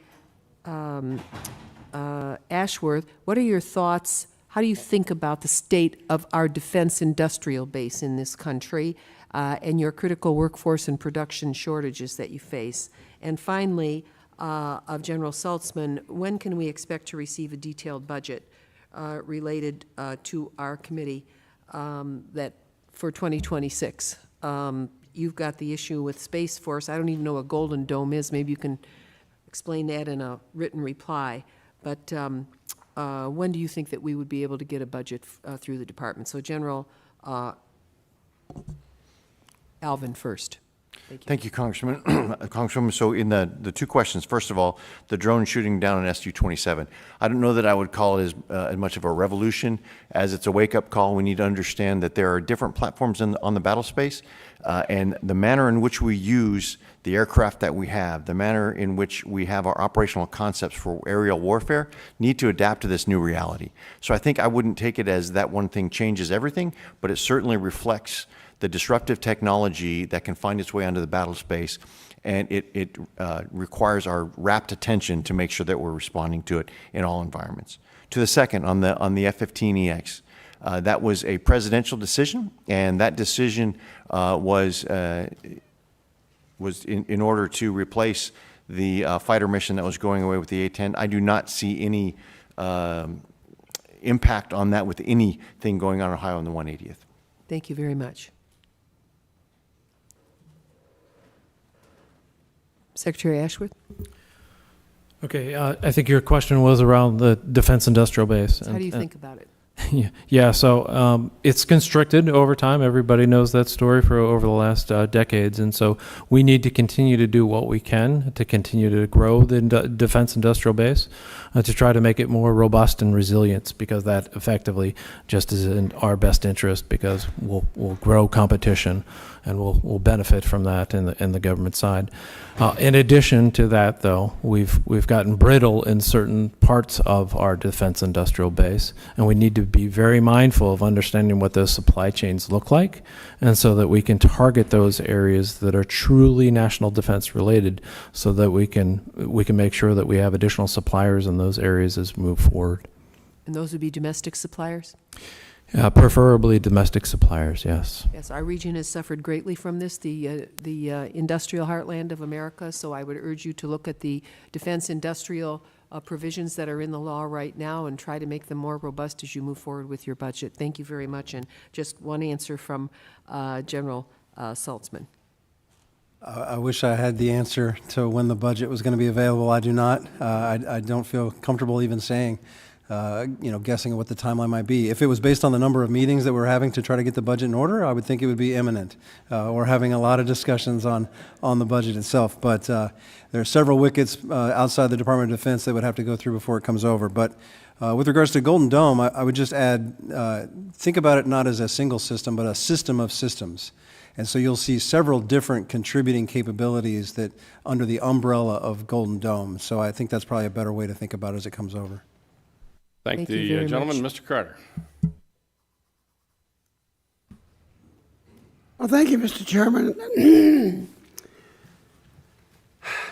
Ashworth, what are your thoughts? How do you think about the state of our defense industrial base in this country and your critical workforce and production shortages that you face? And finally, of General Saltzman, when can we expect to receive a detailed budget related to our committee that for 2026? You've got the issue with Space Force. I don't even know what Golden Dome is. Maybe you can explain that in a written reply. But when do you think that we would be able to get a budget through the department? So General Allvin first. Thank you. Thank you, Congressman. Congresswoman, so in the two questions, first of all, the drone shooting down an SU-27. I don't know that I would call it as much of a revolution as it's a wake-up call. We need to understand that there are different platforms on the battle space, and the manner in which we use the aircraft that we have, the manner in which we have our operational concepts for aerial warfare need to adapt to this new reality. So I think I wouldn't take it as that one thing changes everything, but it certainly reflects the disruptive technology that can find its way onto the battle space, and it requires our rapt attention to make sure that we're responding to it in all environments. To the second, on the F-15EX, that was a presidential decision, and that decision was in order to replace the fighter mission that was going away with the A-10. I do not see any impact on that with anything going on in Ohio in the 180th. Thank you very much. Secretary Ashworth? Okay, I think your question was around the defense industrial base. How do you think about it? Yeah, so it's constricted over time. Everybody knows that story for over the last decades. And so we need to continue to do what we can to continue to grow the defense industrial base, to try to make it more robust and resilient, because that effectively just is in our best interest, because we'll grow competition and we'll benefit from that in the government side. In addition to that, though, we've gotten brittle in certain parts of our defense industrial base, and we need to be very mindful of understanding what those supply chains look like, and so that we can target those areas that are truly national defense related, so that we can make sure that we have additional suppliers in those areas as we move forward. And those would be domestic suppliers? Preferably domestic suppliers, yes. Yes, our region has suffered greatly from this, the industrial heartland of America, so I would urge you to look at the defense industrial provisions that are in the law right now and try to make them more robust as you move forward with your budget. Thank you very much. And just one answer from General Saltzman. I wish I had the answer to when the budget was going to be available. I do not. I don't feel comfortable even saying, guessing at what the timeline might be. If it was based on the number of meetings that we're having to try to get the budget in order, I would think it would be imminent. We're having a lot of discussions on the budget itself, but there are several wickets outside the Department of Defense that would have to go through before it comes over. But with regards to Golden Dome, I would just add, think about it not as a single system, but a system of systems. And so you'll see several different contributing capabilities that under the umbrella of Golden Dome. So I think that's probably a better way to think about it as it comes over. Thank you the very gentleman. much. Mr. Carter. Well, thank you, Mr. Chairman.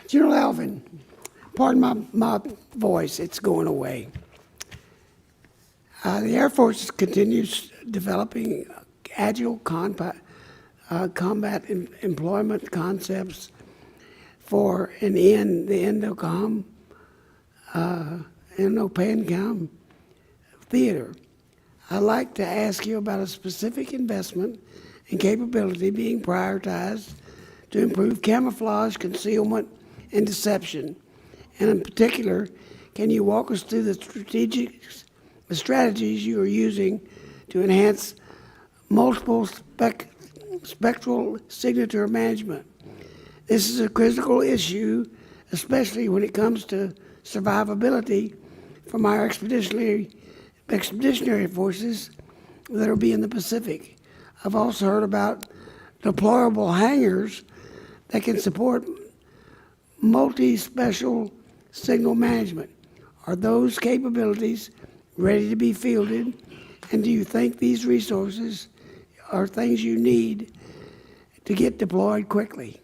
General Allvin, pardon my voice, it's going away. The Air Force continues developing agile combat employment concepts for an end, the ENDOCOM, ENDOPANCOM theater. I'd like to ask you about a specific investment and capability being prioritized to improve camouflage, concealment, and deception. And in particular, can you walk us through the the strategies you are using to enhance multiple spectral signature management. This is a critical issue, especially when it comes to survivability from our expeditionary forces that will be in the Pacific. I've also heard about deployable hangars that can support multi-special signal management. Are those capabilities ready to be fielded? And do you think these resources are things you need to get deployed quickly?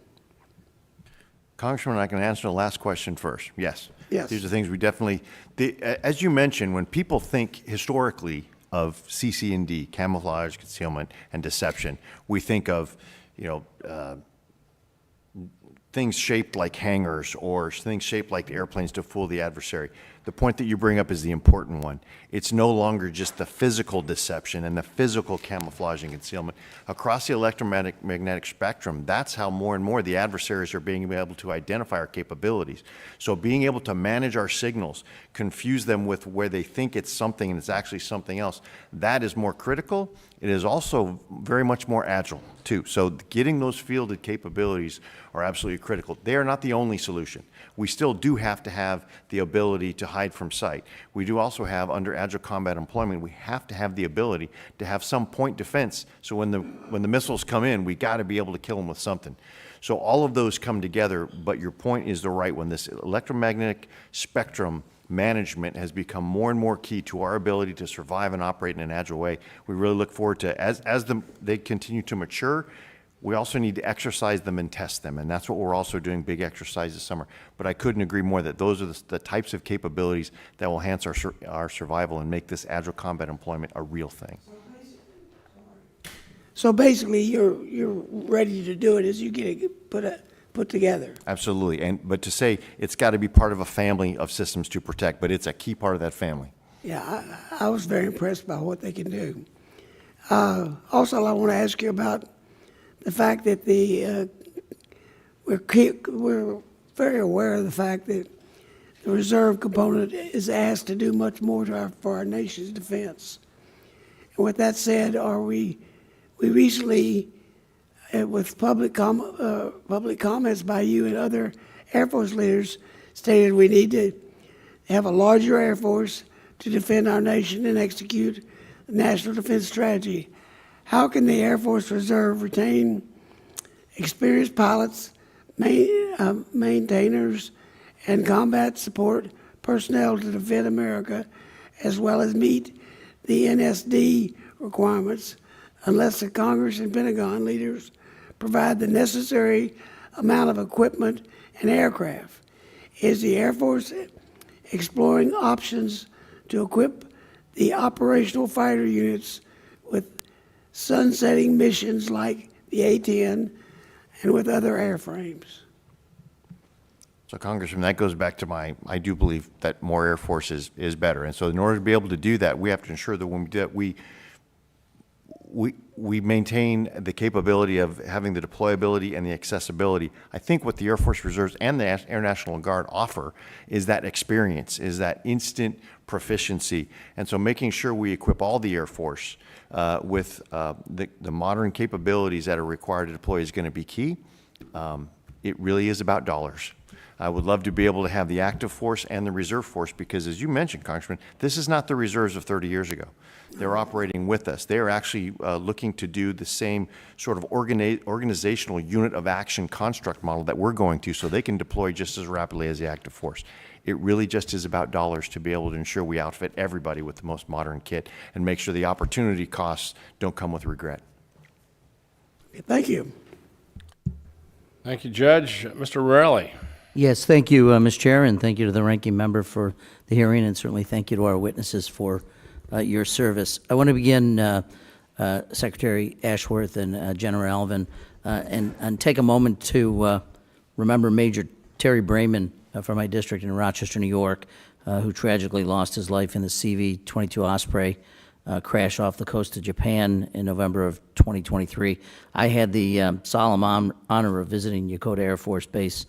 Congressman, I can answer the last question first. Yes. Yes. These are things we definitely, as you mentioned, when people think historically of CC&D, camouflage, concealment, and deception, we think of, things shaped like hangars or things shaped like airplanes to fool the adversary. The point that you bring up is the important one. It's no longer just the physical deception and the physical camouflage and concealment. Across the electromagnetic spectrum, that's how more and more the adversaries are being able to identify our capabilities. So being able to manage our signals, confuse them with where they think it's something and it's actually something else, that is more critical. It is also very much more agile, too. So getting those fielded capabilities are absolutely critical. They are not the only solution. We still do have to have the ability to hide from sight. We do also have, under agile combat employment, we have to have the ability to have some point defense. So when the missiles come in, we got to be able to kill them with something. So all of those come together, but your point is the right one. This electromagnetic spectrum management has become more and more key to our ability to survive and operate in an agile way. We really look forward to, as they continue to mature, we also need to exercise them and test them, and that's what we're also doing, big exercise this summer. But I couldn't agree more that those are the types of capabilities that will enhance our survival and make this agile combat employment a real thing. So basically, you're ready to do it as you get it put together. Absolutely, but to say it's got to be part of a family of systems to protect, but it's a key part of that family. Yeah, I was very impressed by what they can do. Also, I want to ask you about the fact that we're very aware of the fact that the reserve component is asked to do much more for our nation's defense. And with that said, we recently, with public comments by you and other Air Force leaders, stated we need to have a larger Air Force to defend our nation and execute the National Defense Strategy. How can the Air Force Reserve retain experienced pilots, maintainers, and combat support personnel to defend America, as well as meet the NSD requirements, unless the Congress and Pentagon leaders provide the necessary amount of equipment and aircraft? Is the Air Force exploring options to equip the operational fighter units with sunsetting missions like the A-10 and with other airframes? So, Congressman, that goes back to I do believe that more Air Force is better. And so in order to be able to do that, we have to ensure that when we do that, we maintain the capability of having the deployability and the accessibility. I think what the Air Force Reserves and the Air National Guard offer is that experience, is that instant proficiency. And so making sure we equip all the Air Force with the modern capabilities that are required to deploy is going to be key. It really is about dollars. I would love to be able to have the active force and the reserve force because, as you mentioned, Congressman, this is not the reserves of 30 years ago. They're operating with us. They are actually looking to do the same sort of organizational unit of action construct model that we're going to so they can deploy just as rapidly as the active force. It really just is about dollars to be able to ensure we outfit everybody with the most modern kit and make sure the opportunity costs don't come with regret. Thank you. Thank you, Judge. Mr. Morelli. Yes, thank you, Mr. Chair, and thank you to the ranking member for the hearing, and certainly thank you to our witnesses for your service. I want to begin, Secretary Ashworth and General Allvin, and take a moment to remember Major Terry Brayman from my district in Rochester, New York, who tragically lost his life in the CV-22 Osprey crash off the coast of Japan in November of 2023. I had the solemn honor of visiting Yokota Air Force Base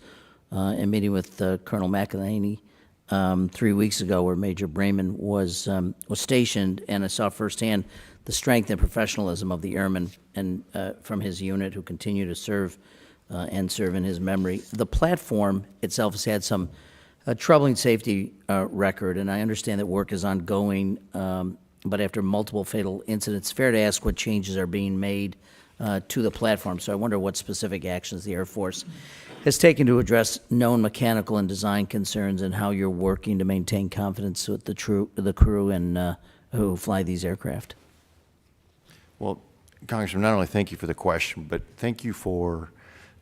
and meeting with Colonel McElhaney 3 weeks ago where Major Brayman was stationed, and I saw firsthand the strength and professionalism of the airmen and from his unit who continue to serve and serve in his memory. The platform itself has had some troubling safety record, and I understand that work is ongoing, but after multiple fatal incidents, it's fair to ask what changes are being made to the platform. So I wonder what specific actions the Air Force has taken to address known mechanical and design concerns, and how you're working to maintain confidence with the crew and who fly these aircraft. Well, Congressman, not only thank you for the question, but thank you for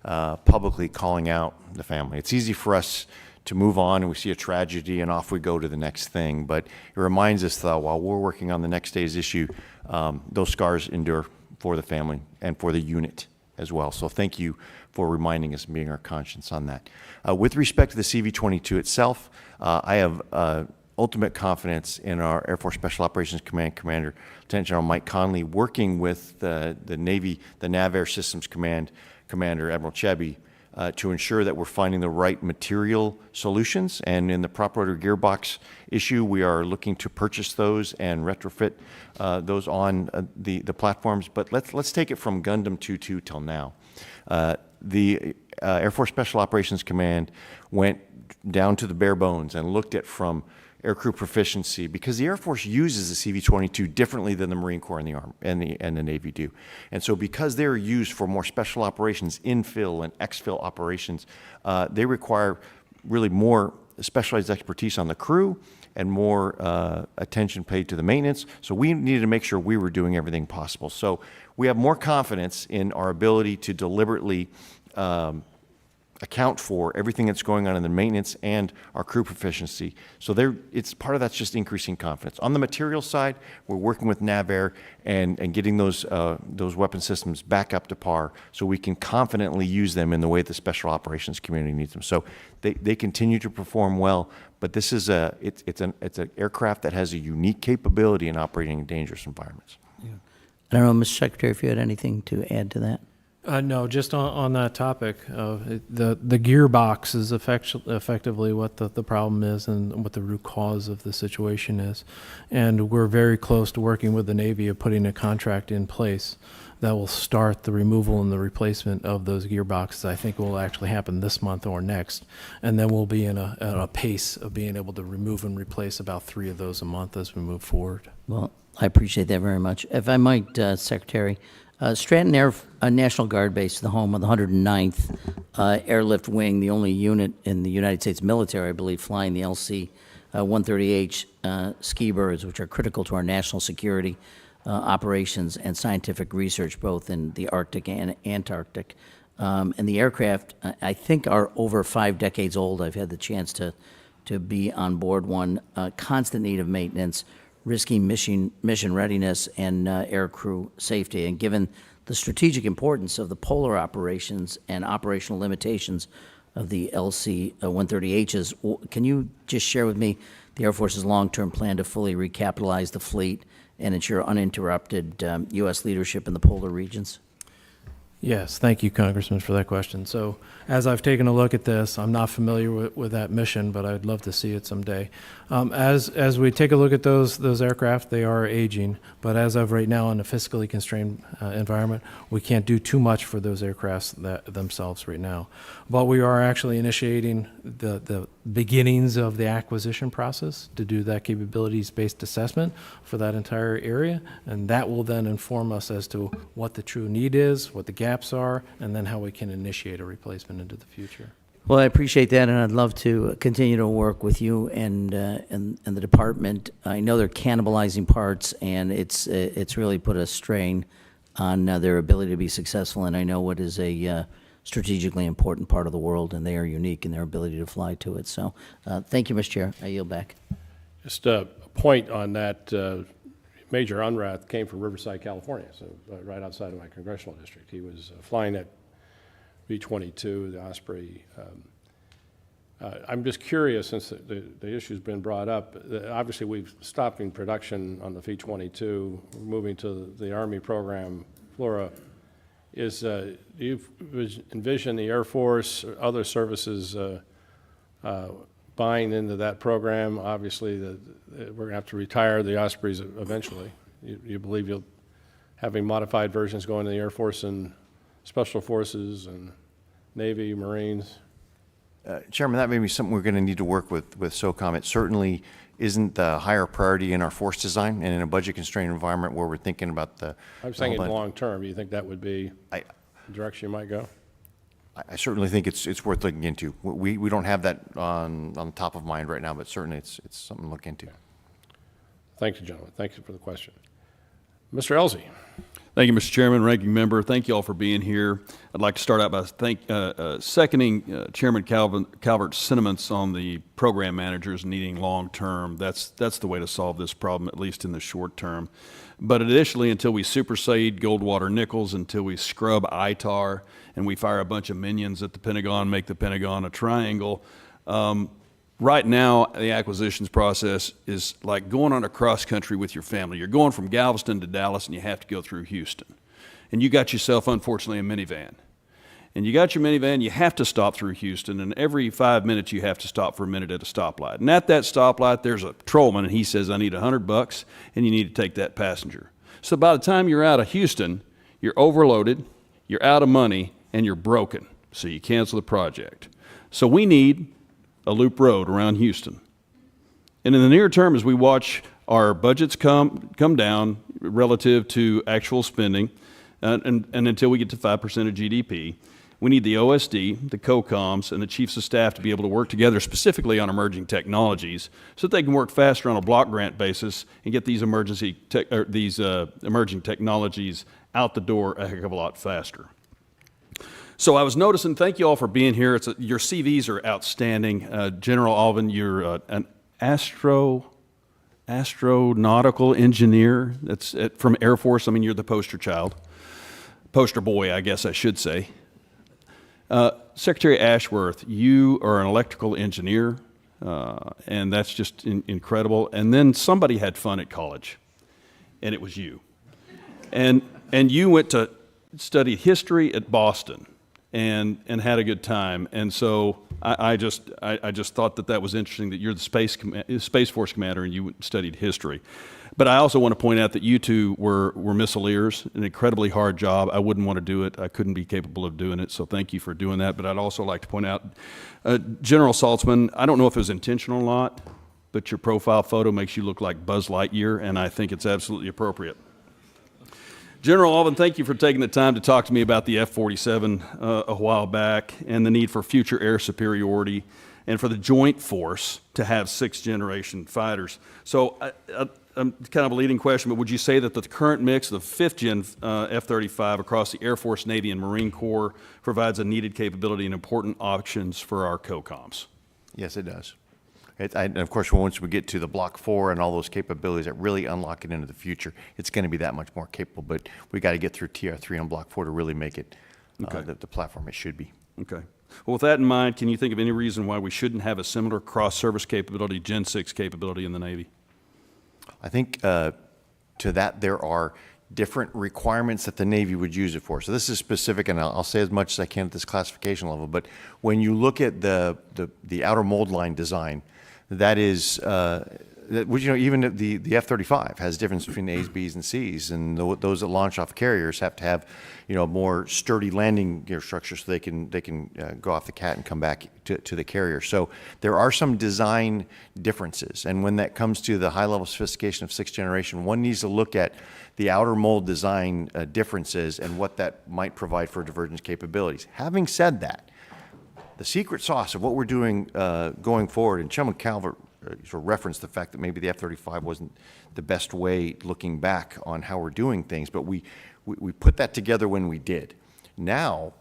publicly calling out the family. It's easy for us to move on and we see a tragedy and off we go to the next thing, but it reminds us that while we're working on the next day's issue, those scars endure for the family and for the unit as well. So thank you for reminding us and being our conscience on that. With respect to the CV-22 itself, I have ultimate confidence in our Air Force Special Operations Command Commander, Lieutenant General Mike Conley, working with the Navy, the Nav Air Systems Command Commander, Admiral Chebby, to ensure that we're finding the right material solutions. And in the prop rotor gearbox issue, we are looking to purchase those and retrofit those on the platforms. But let's take it from Gundam 2-2 till now. The Air Force Special Operations Command went down to the bare bones and looked at from aircrew proficiency, because the Air Force uses the CV-22 differently than the Marine Corps and the Army and the Navy do. And so because they're used for more special operations, infill and exfil operations, they require really more specialized expertise on the crew and more attention paid to the maintenance. So we needed to make sure we were doing everything possible. So we have more confidence in our ability to deliberately account for everything that's going on in the maintenance and our crew proficiency. So it's part of that's just increasing confidence. On the material side, we're working with NavAir and getting those weapon systems back up to par so we can confidently use them in the way the special operations community needs them. So they continue to perform well, but this is it's an aircraft that has a unique capability in operating in dangerous environments. Yeah. I don't know, Mr. Secretary, if you had anything to add to that. No, just on that topic, the gearbox is effectively what the problem is and what the root cause of the situation is. And we're very close to working with the Navy of putting a contract in place that will start the removal and the replacement of those gearboxes. I think will actually happen this month or next. And then we'll be in a pace of being able to remove and replace about 3 of those a month as we move forward. Well, I appreciate that very much. If I might, Secretary, Stratton National Guard Base, the home of the 109th Airlift Wing, the only unit in the United States military, I believe, flying the LC-130H ski birds, which are critical to our national security operations and scientific research, both in the Arctic and Antarctic. And the aircraft, I think, are over 5 decades old. I've had the chance to be on board one, constant need of maintenance, risky mission readiness, and aircrew safety. And given the strategic importance of the polar operations and operational limitations of the LC-130Hs, can you just share with me the Air Force's long-term plan to fully recapitalize the fleet and ensure uninterrupted U.S. leadership in the polar regions? Yes, thank you, Congressman, for that question. So as I've taken a look at this, I'm not familiar with that mission, but I'd love to see it someday. As we take a look at those aircraft, they are aging, but as of right now in a fiscally constrained environment, we can't do too much for those aircrafts themselves right now. But we are actually initiating the beginnings of the acquisition process to do that capabilities-based assessment for that entire area, and that will then inform us as to what the true need is, what the gaps are, and then how we can initiate a replacement into the future. Well, I appreciate that, and I'd love to continue to work with you and the department. I know they're cannibalizing parts, and it's really put a strain on their ability to be successful, and I know what is a strategically important part of the world, and they are unique in their ability to fly to it. So thank you, Mr. Chair. I yield back. Just a point on that, Major Unrath came from Riverside, California, so right outside of my congressional district. He was flying that V-22, the Osprey. I'm just curious, since the issue's been brought up, obviously we've stopped in production on the V-22, we're moving to the Army program, Flora. Do you envision the Air Force or other services buying into that program. Obviously, we're going to have to retire the Ospreys eventually. You believe you'll having modified versions going to the Air Force and Special Forces and Navy, Marines? Chairman, that may be something we're going to need to work with SOCOM. It certainly isn't the higher priority in our force design, and in a budget-constrained environment where we're thinking about the... I'm saying in long-term. Do you think that would be the direction you might go? I certainly think it's worth looking into. We don't have that on top of mind right now, but certainly it's something to look into. Thank you, gentlemen. Thank you for the question. Mr. Elzey. Thank you, Mr. Chairman, Ranking Member. Thank you all for being here. I'd like to start out by seconding Chairman Calvert's sentiments on the program managers needing long-term. That's the way to solve this problem, at least in the short term. But additionally, until we supersede Goldwater Nichols, until we scrub ITAR, and we fire a bunch of minions at the Pentagon, make the Pentagon a triangle, right now, the acquisitions process is like going on a cross country with your family. You're going from Galveston to Dallas, and you have to go through Houston. And you got yourself, unfortunately, a minivan. And you got your minivan, you have to stop through Houston, and every 5 minutes you have to stop for a minute at a stoplight. And at that stoplight, there's a patrolman, and he says, I need $100, and you need to take that passenger. So by the time you're out of Houston, you're overloaded, you're out of money, and you're broken. So you cancel the project. So we need a loop road around Houston. And in the near term, as we watch our budgets come down relative to actual spending, and until we get to 5% of GDP, we need the OSD, the COCOMs, and the chiefs of staff to be able to work together specifically on emerging technologies so that they can work faster on a block grant basis and get these emerging technologies out the door a heck of a lot faster. So I was noticing, thank you all for being here. Your CVs are outstanding. General Allvin, you're an astronautical engineer. That's from Air Force. I mean, you're the poster child. Poster boy, I guess I should say. Secretary Ashworth, you are an electrical engineer, and that's just incredible. And then somebody had fun at college, and it was you. And you went to study history at Boston. And had a good time, and so I just thought that was interesting that you're the Space Force commander and you studied history. But I also want to point out that you two were missileers, an incredibly hard job. I wouldn't want to do it. I couldn't be capable of doing it. So thank you for doing that. But I'd also like to point out, General Saltzman, I don't know if it was intentional or not, but your profile photo makes you look like Buzz Lightyear, and I think it's absolutely appropriate. General Allvin, thank you for taking the time to talk to me about the F-47 a while back and the need for future air superiority and for the joint force to have sixth-generation fighters. So kind of a leading question, but would you say that the current mix of fifth-gen F-35 across the Air Force, Navy, and Marine Corps provides a needed capability and important options for our COCOMs? Yes, it does. And of course, once we get to the Block 4 and all those capabilities that really unlock it into the future, it's going to be that much more capable. But we got to get through TR3 on Block 4 to really make it the platform it should be. Okay. Well, with that in mind, can you think of any reason why we shouldn't have a similar cross-service capability, Gen 6 capability in the Navy? I think to that there are different requirements that the Navy would use it for. So this is specific, and I'll say as much as I can at this classification level. But when you look at the outer mold line design, that is, even the F-35 has difference between A's, B's, and C's, and those that launch off carriers have to have, more sturdy landing gear structure so they can go off the cat and come back to the carrier. So there are some design differences, and when that comes to the high level sophistication of sixth generation, one needs to look at the outer mold design differences and what that might provide for divergence capabilities. Having said that, the secret sauce of what we're doing going forward, and Chairman Calvert sort of referenced the fact that maybe the F-35 wasn't the best way looking back on how we're doing things, but we put that together when we did. Now,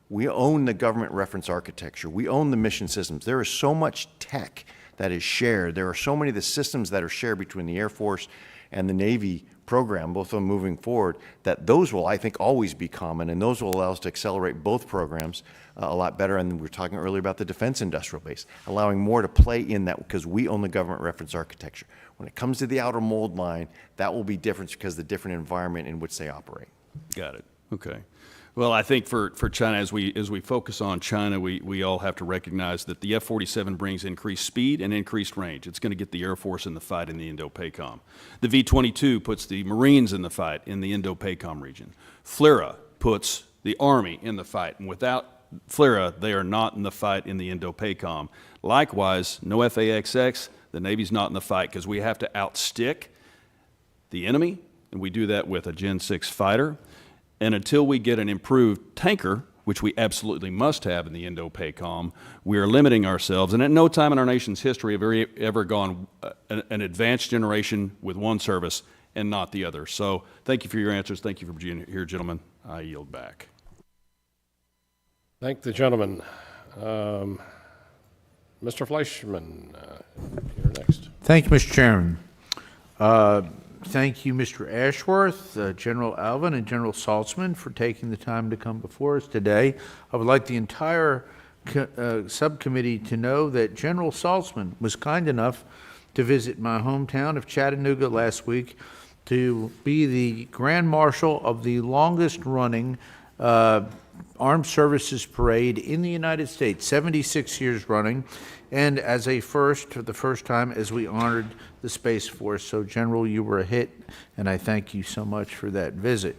we own the government reference architecture. We own the mission systems. There is so much tech that is shared. There are so many of the systems that are shared between the Air Force and the Navy program, both of them moving forward, that those will, I think, always be common, and those will allow us to accelerate both programs a lot better. And we were talking earlier about the defense industrial base, allowing more to play in that because we own the government reference architecture. When it comes to the outer mold line, that will be different because of the different environment in which they operate. Got it. Okay. Well, I think for China, as we focus on China, we all have to recognize that the F-47 brings increased speed and increased range. It's going to get the Air Force in the fight in the Indo-PACOM. The V-22 puts the Marines in the fight in the Indo-PACOM region. FLRAA puts the Army in the fight, and without FLRAA, they are not in the fight in the Indo-PACOM. Likewise, no F/A-XX, the Navy's not in the fight because we have to outstick the enemy, and we do that with a Gen 6 fighter. And until we get an improved tanker, which we absolutely must have in the Indo-PACOM, we are limiting ourselves. And at no time in our nation's history have we ever gone an advanced generation with one service and not the other. So thank you for your answers. Thank you for being here, gentlemen. I yield back. Thank the gentleman. Mr. Fleischman, you're next. Thank you, Mr. Chairman. Thank you, Mr. Ashworth, General Allvin, and General Saltzman for taking the time to come before us today. I would like the entire subcommittee to know that General Saltzman was kind enough to visit my hometown of Chattanooga last week to be the Grand Marshal of the longest-running Armed Services Parade in the United States, 76 years running, and as a first, for the first time, as we honored the Space Force. So, General, you were a hit, and I thank you so much for that visit.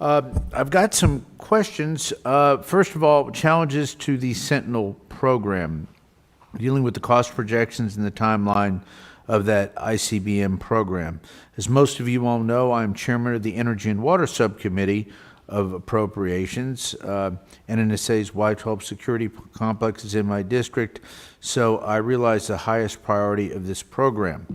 I've got some questions. First of all, challenges to the Sentinel program, dealing with the cost projections and the timeline of that ICBM program. As most of you all know, I'm chairman of the Energy and Water Subcommittee of Appropriations, and NSA's Y-12 security complex is in my district, so I realize the highest priority of this program.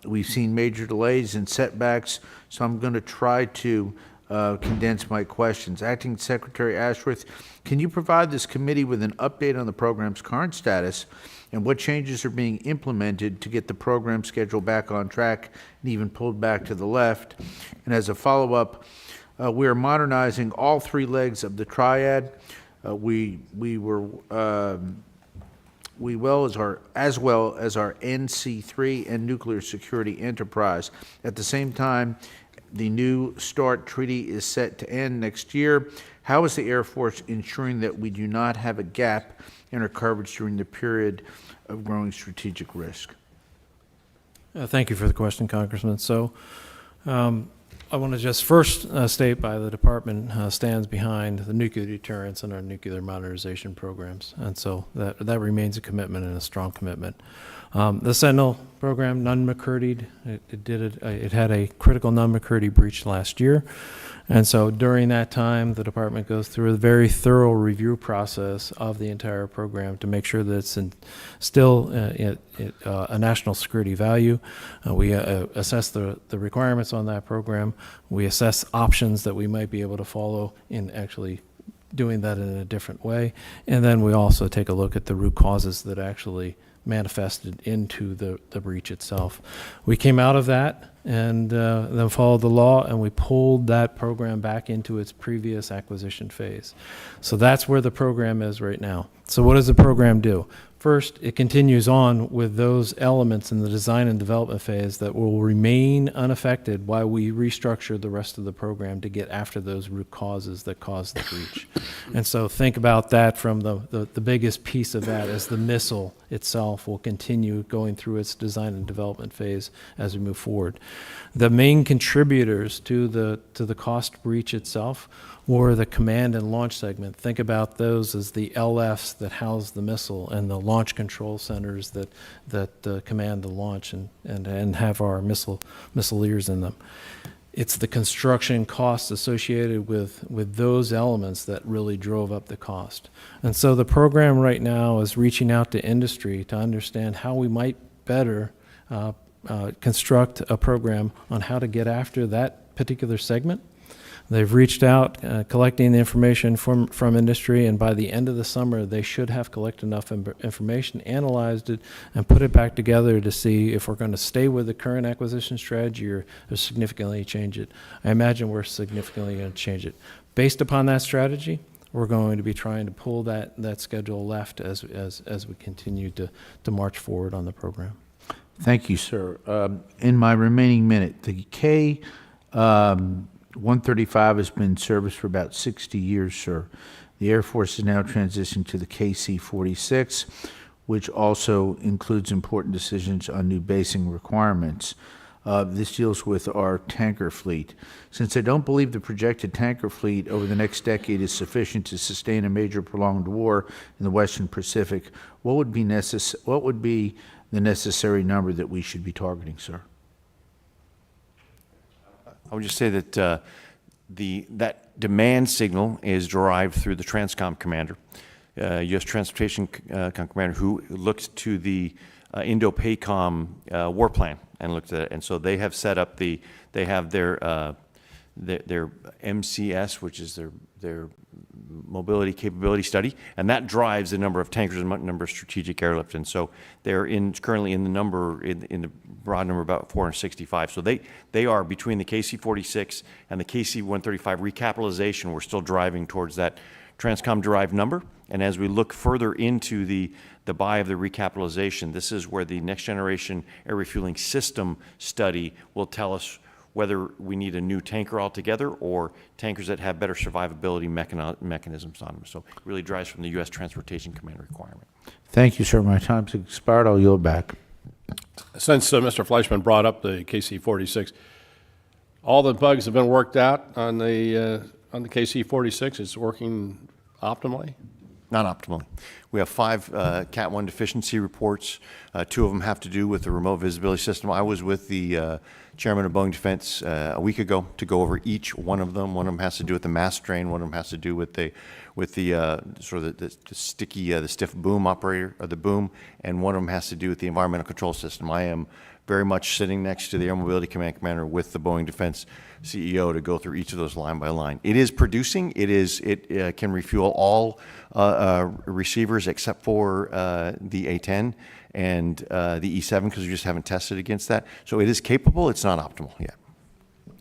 We've seen major delays and setbacks, so I'm going to try to condense my questions. Acting Secretary Ashworth, can you provide this committee with an update on the program's current status and what changes are being implemented to get the program schedule back on track and even pulled back to the left? And as a follow-up, we are modernizing all three legs of the triad. As well as our NC3 and nuclear security enterprise. At the same time, the New START treaty is set to end next year. How is the Air Force ensuring that we do not have a gap in our coverage during the period of growing strategic risk? Thank you for the question, Congressman. So, I want to just first state by the department stands behind the nuclear deterrence and our nuclear modernization programs, and so that remains a commitment and a strong commitment. The Sentinel program, non-McCurdy, it had a critical non-McCurdy breach last year, and so during that time, the department goes through a very thorough review process of the entire program to make sure that it's still a national security value. We assess the requirements on that program. We assess options that we might be able to follow in actually doing that in a different way. And then we also take a look at the root causes that actually manifested into the breach itself. We came out of that and then followed the law, and we pulled that program back into its previous acquisition phase. So that's where the program is right now. So what does the program do? First, it continues on with those elements in the design and development phase that will remain unaffected while we restructure the rest of the program to get after those root causes that caused the breach. And so think about that from the biggest piece of that as the missile itself will continue going through its design and development phase as we move forward. The main contributors to the cost breach itself were the command and launch segment. Think about those as the LFs that house the missile and the launch control centers that command the launch and have our missileers in them. It's the construction costs associated with those elements that really drove up the cost. And so the program right now is reaching out to industry to understand how we might better construct a program on how to get after that particular segment. They've reached out, collecting the information from industry, and by the end of the summer, they should have collected enough information, analyzed it, and put it back together to see if we're going to stay with the current acquisition strategy or significantly change it. I imagine we're significantly going to change it. Based upon that strategy, we're going to be trying to pull that schedule left as we continue to march forward on the program. Thank you, sir. In my remaining minute, the 135 has been in service for about 60 years, sir. The Air Force has now transitioned to the KC-46, which also includes important decisions on new basing requirements. This deals with our tanker fleet. Since I don't believe the projected tanker fleet over the next decade is sufficient to sustain a major prolonged war in the Western Pacific, what would be the necessary number that we should be targeting, sir? I would just say that that demand signal is derived through the Transcom commander, U.S. Transportation Commander, who looks to the Indo-PACOM war plan and looked at it. And so they have set up they have their MCS, which is their mobility capability study, and that drives the number of tankers and number of strategic airlift. And so they're currently in the broad number about 465. So they are between the KC-46 and the KC-135 recapitalization. We're still driving towards that Transcom derived number. And as we look further into the buy of the recapitalization, this is where the next generation air refueling system study will tell us whether we need a new tanker altogether or tankers that have better survivability mechanisms on them. So it really drives from the U.S. Transportation Command requirement. Thank you, sir. My time's expired. I'll yield back. Since Mr. Fleischman brought up the KC-46, all the bugs have been worked out on the KC-46. It's working optimally? Not optimally. We have 5 Cat 1 deficiency reports. 2 of them have to do with the remote visibility system. I was with the chairman of Boeing Defense a week ago to go over each one of them. One of them has to do with the mass strain. One of them has to do with the sort of the sticky, the stiff boom operator, or the boom, and one of them has to do with the environmental control system. I am very much sitting next to the Air Mobility Command Commander with the Boeing Defense CEO to go through each of those line by line. It is producing. It can refuel all receivers except for the A-10 and the E-7, because we just haven't tested against that. So it is capable. It's not optimal yet.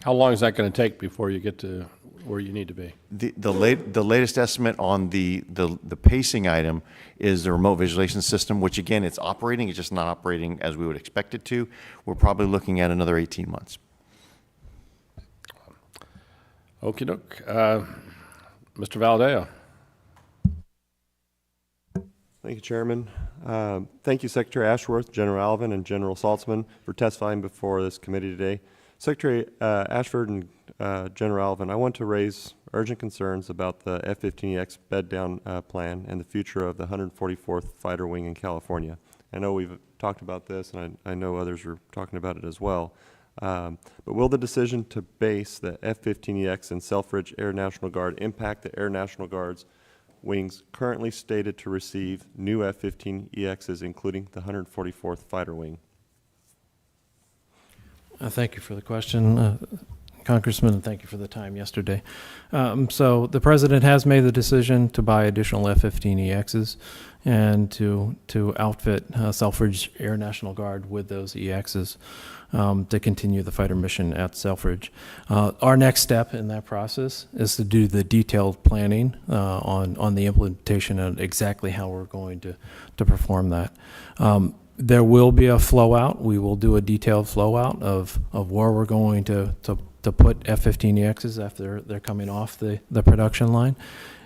How long is that going to take before you get to where you need to be? The latest estimate on the pacing item is the remote visualization system, which again, it's operating. It's just not operating as we would expect it to. We're probably looking at another 18 months. Okie doke. Mr. Valadeo. Thank you, Chairman. Thank you, Secretary Ashworth, General Allvin, and General Saltzman for testifying before this committee today. Secretary Ashford and General Allvin, I want to raise urgent concerns about the F-15EX bed-down plan and the future of the 144th Fighter Wing in California. I know we've talked about this, and I know others are talking about it as well. But will the decision to base the F-15EX in Selfridge Air National Guard impact the Air National Guard's wings currently slated to receive new F-15EXs, including the 144th Fighter Wing? Thank you for the question, Congressman, and thank you for the time yesterday. So the President has made the decision to buy additional F-15EXs and to outfit Selfridge Air National Guard with those EXs to continue the fighter mission at Selfridge. Our next step in that process is to do the detailed planning on the implementation and exactly how we're going to perform that. There will be a flow out. We will do a detailed flow out of where we're going to put F-15EXs after they're coming off the production line.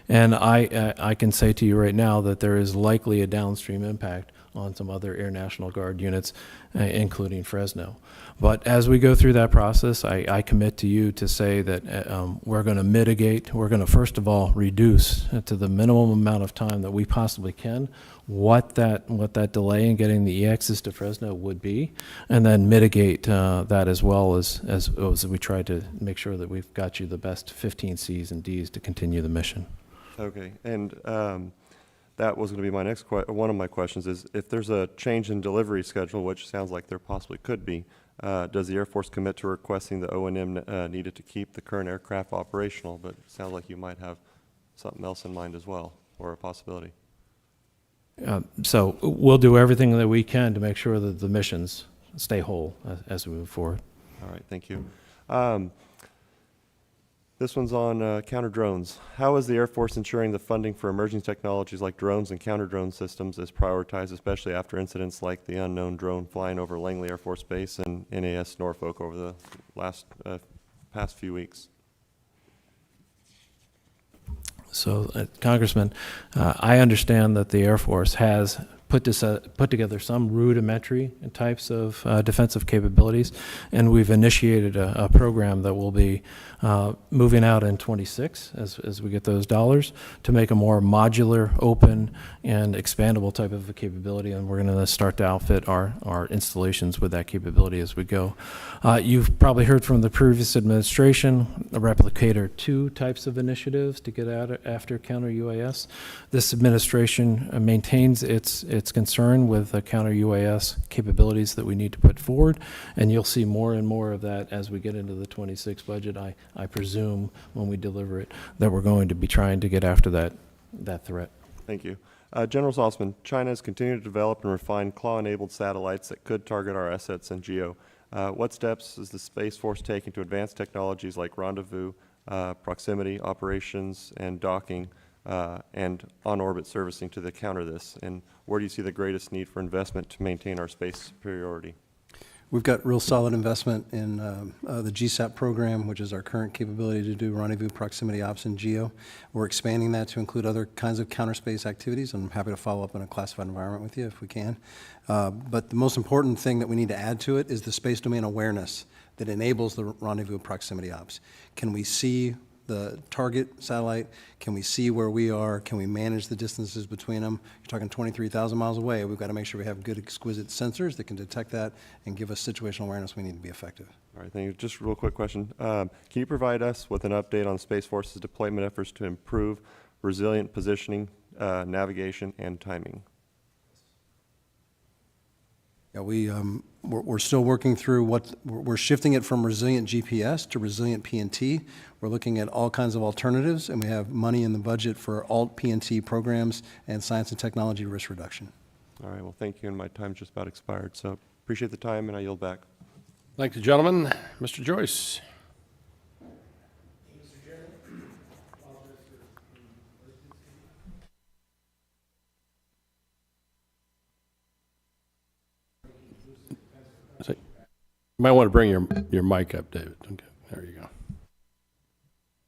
And I can say to you right now that there is likely a downstream impact on some other Air National Guard units, including Fresno. But as we go through that process, I commit to you to say that we're going to mitigate, we're going to first of all reduce to the minimum amount of time that we possibly can what that delay in getting the EXs to Fresno would be, and then mitigate that as well as we try to make sure that we've got you the best 15 Cs and Ds to continue the mission. Okay, and that was going to be my next one of my questions is if there's a change in delivery schedule, which sounds like there possibly could be, does the Air Force commit to requesting the O&M needed to keep the current aircraft operational? But it sounds like you might have something else in mind as well, or a possibility. So we'll do everything that we can to make sure that the missions stay whole as we move forward. All right, thank you. This one's on counter drones. How is the Air Force ensuring the funding for emerging technologies like drones and counter drone systems is prioritized, especially after incidents like the unknown drone flying over Langley Air Force Base and NAS Norfolk over the past few weeks? So, Congressman, I understand that the Air Force has put together some rudimentary types of defensive capabilities, and we've initiated a program that will be moving out in 26 as we get those dollars to make a more modular, open, and expandable type of a capability, and we're going to start to outfit our installations with that capability as we go. You've probably heard from the previous administration, the Replicator 2 types of initiatives to get after counter-UAS. This administration maintains its concern with the counter-UAS capabilities that we need to put forward, and you'll see more and more of that as we get into the 26 budget. I presume when we deliver it that we're going to be trying to get after that threat. Thank you. General Saltzman, China has continued to develop and refine claw-enabled satellites that could target our assets and GEO. What steps is the Space Force taking to advance technologies like rendezvous, proximity, operations, and docking, and on-orbit servicing to counter this? And where do you see the greatest need for investment to maintain our space superiority? We've got real solid investment in the GSAP program, which is our current capability to do rendezvous, proximity ops, and GEO. We're expanding that to include other kinds of counter space activities. I'm happy to follow up in a classified environment with you if we can. But the most important thing that we need to add to it is the space domain awareness that enables the rendezvous proximity ops. Can we see the target satellite? Can we see where we are? Can we manage the distances between them? You're talking 23,000 miles away. We've got to make sure we have good, exquisite sensors that can detect that and give us situational awareness we need to be effective. All right, thank you. Just a real quick question. Can you provide us with an update on Space Force's deployment efforts to improve resilient positioning, navigation, and timing? Yeah, we're still working through we're shifting it from resilient GPS to resilient PNT. We're looking at all kinds of alternatives, and we have money in the budget for alt PNT programs and science and technology risk reduction. All right, well, thank you, and my time's just about expired, so appreciate the time, and I yield back. Thank you, gentlemen. Mr. Joyce. You might want to bring your mic up, David. Okay, there you go.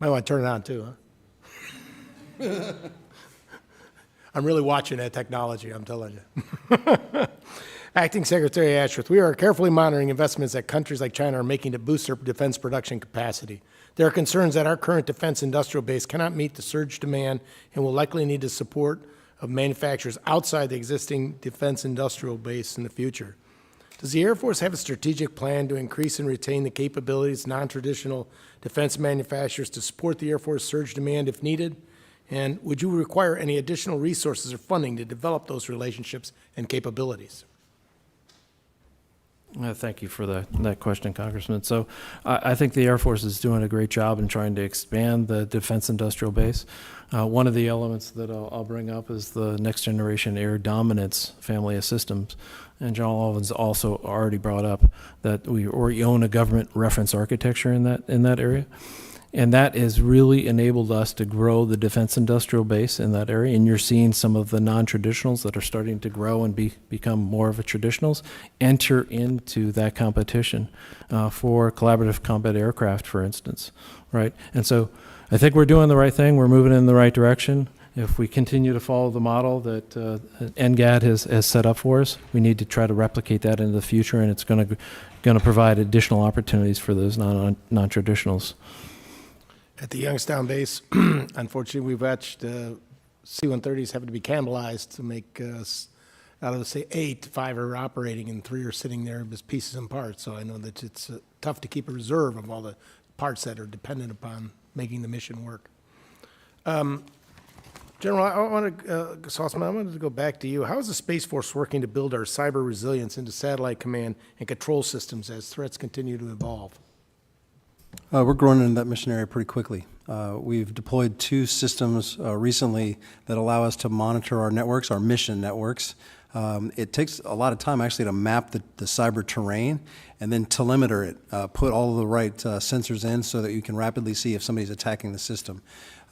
Might want to turn it on too, huh? I'm really watching that technology, I'm telling you. Acting Secretary Ashworth, we are carefully monitoring investments that countries like China are making to boost their defense production capacity. There are concerns that our current defense industrial base cannot meet the surge demand and will likely need the support of manufacturers outside the existing defense industrial base in the future. Does the Air Force have a strategic plan to increase and retain the capabilities of non-traditional defense manufacturers to support the Air Force surge demand if needed? And would you require any additional resources or funding to develop those relationships and capabilities? Thank you for that question, Congressman. So I think the Air Force is doing a great job in trying to expand the defense industrial base. One of the elements that I'll bring up is the next generation air dominance family of systems. And General Allvin's also already brought up that we already own a government reference architecture in that area. And that has really enabled us to grow the defense industrial base in that area. And you're seeing some of the non-traditionals that are starting to grow and become more of a traditionals enter into that competition for collaborative combat aircraft, for instance, right? And so I think we're doing the right thing. We're moving in the right direction. If we continue to follow the model that NGAD has set up for us, we need to try to replicate that into the future, and it's going to provide additional opportunities for those non-traditionals. At the Youngstown base, unfortunately, we've watched C-130s having to be cannibalized to make, out of the, say, 8, 5 are operating and 3 are sitting there as pieces and parts. So I know that it's tough to keep a reserve of all the parts that are dependent upon making the mission work. General, Saltzman, I wanted to go back to you. How is the Space Force working to build our cyber resilience into satellite command and control systems as threats continue to evolve? We're growing into that mission area pretty quickly. We've deployed 2 systems recently that allow us to monitor our networks, our mission networks. It takes a lot of time actually to map the cyber terrain and then telemeter it, put all of the right sensors in so that you can rapidly see if somebody's attacking the system.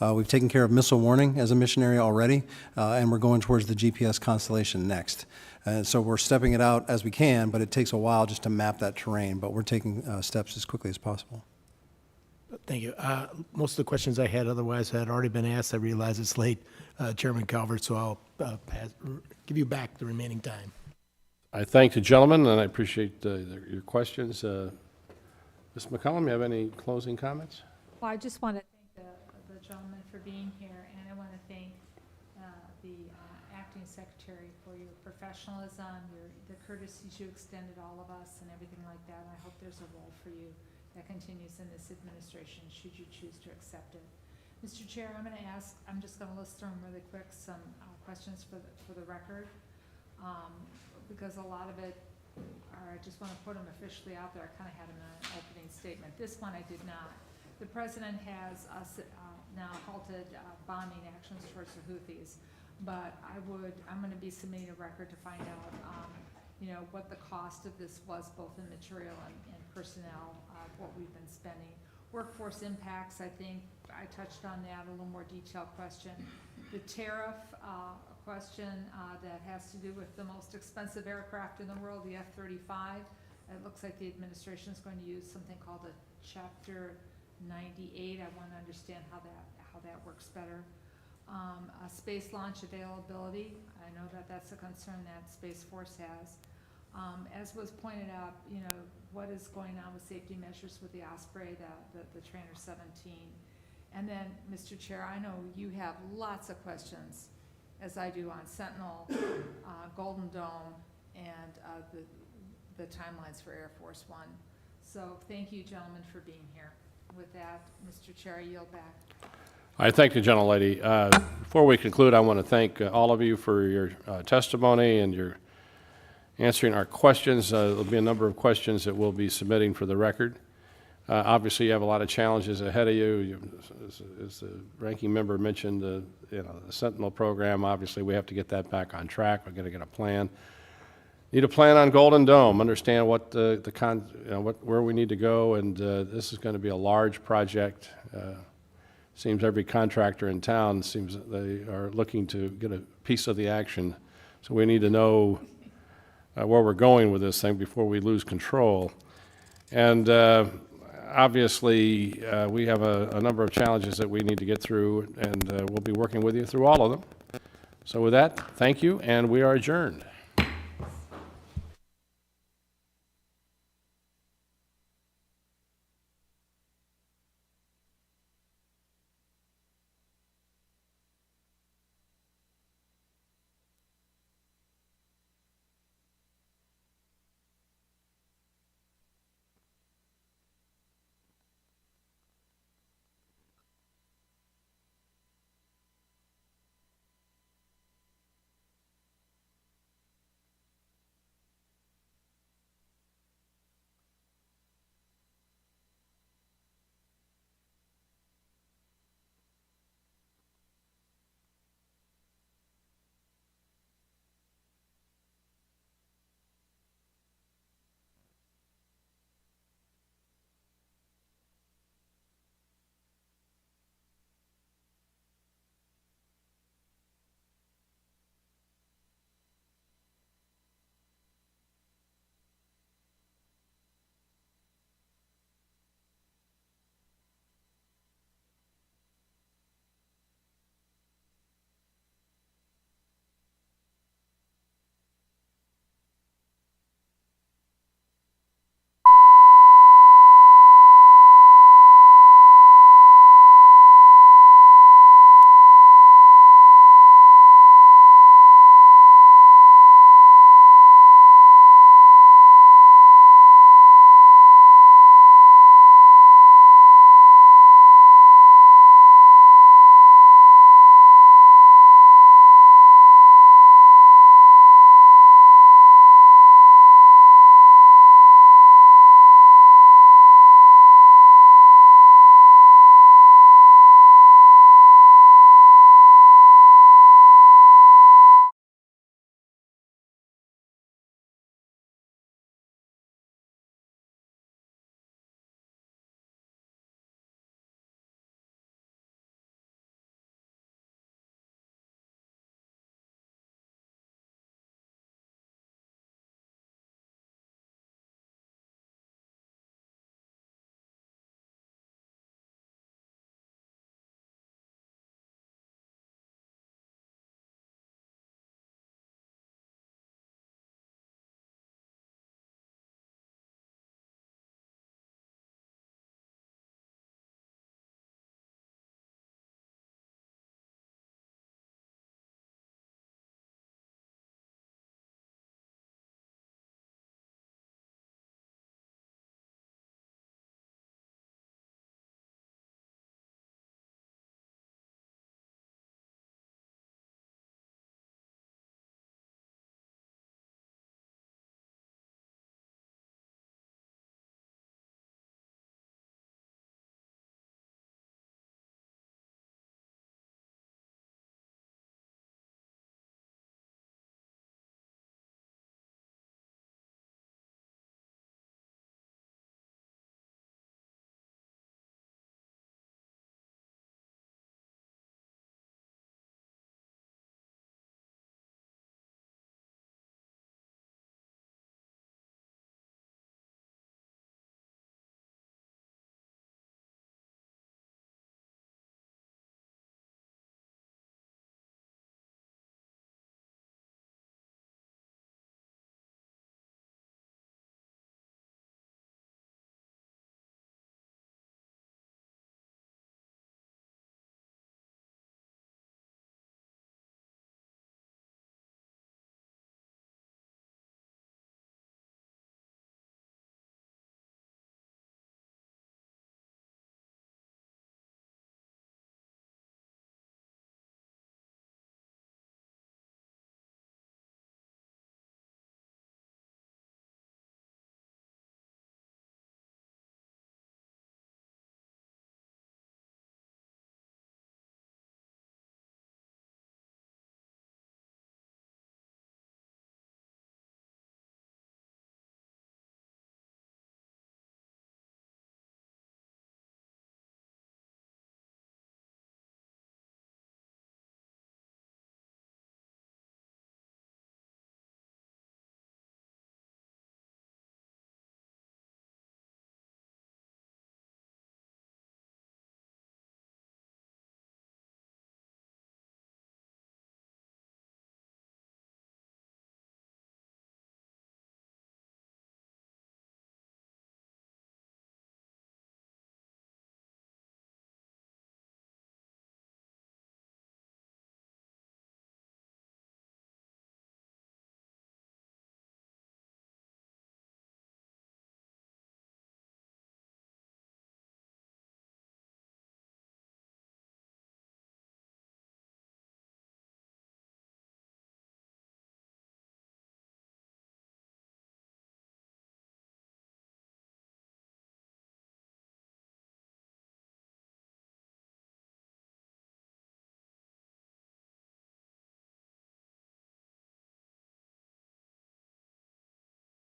We've taken care of missile warning as a mission area already, and we're going towards the GPS constellation next. And so we're stepping it out as we can, but it takes a while just to map that terrain, but we're taking steps as quickly as possible. Thank you. Most of the questions I had otherwise had already been asked. I realize it's late, Chairman Calvert, so I'll give you back the remaining time. I thank the gentleman, and I appreciate your questions. Ms. McCollum, you have any closing comments? Well, I just want to thank the gentleman for being here, and I want to thank the acting secretary for your professionalism, the courtesies you extended all of us, and everything like that. And I hope there's a role for you that continues in this administration, should you choose to accept it. Mr. Chair, I'm just going to list them really quick, some questions for the record, because a lot of it I just want to put them officially out there. I kind of had them in an opening statement. This one I did not. The president has now halted bombing actions towards the Houthis, but I'm going to be submitting a record to find out, what the cost of this was, both in material and personnel, what we've been spending. Workforce impacts, I think I touched on that, a little more detailed question. The tariff question that has to do with the most expensive aircraft in the world, the F-35. It looks like the administration is going to use something called a Chapter 98. I want to understand how that works better. Space launch availability. I know that that's a concern that Space Force has. As was pointed out, what is going on with safety measures with the Osprey, the Trainer 17. And then, Mr. Chair, I know you have lots of questions, as I do, on Sentinel, Golden Dome, and the timelines for Air Force One. So thank you, gentlemen, for being here. With that, Mr. Chair, I yield back. I thank the gentlelady. Before we conclude, I want to thank all of you for your testimony and your answering our questions. There'll be a number of questions that we'll be submitting for the record. Obviously, you have a lot of challenges ahead of you. As the ranking member mentioned, the Sentinel program, obviously we have to get that back on track. We're going to get a plan. Need a plan on Golden Dome, understand what where we need to go, and this is going to be a large project. Seems every contractor in town seems that they are looking to get a piece of the action. So we need to know where we're going with this thing before we lose control. And obviously, we have a number of challenges that we need to get through, and we'll be working with you through all of them. So with that, thank you, and we are adjourned.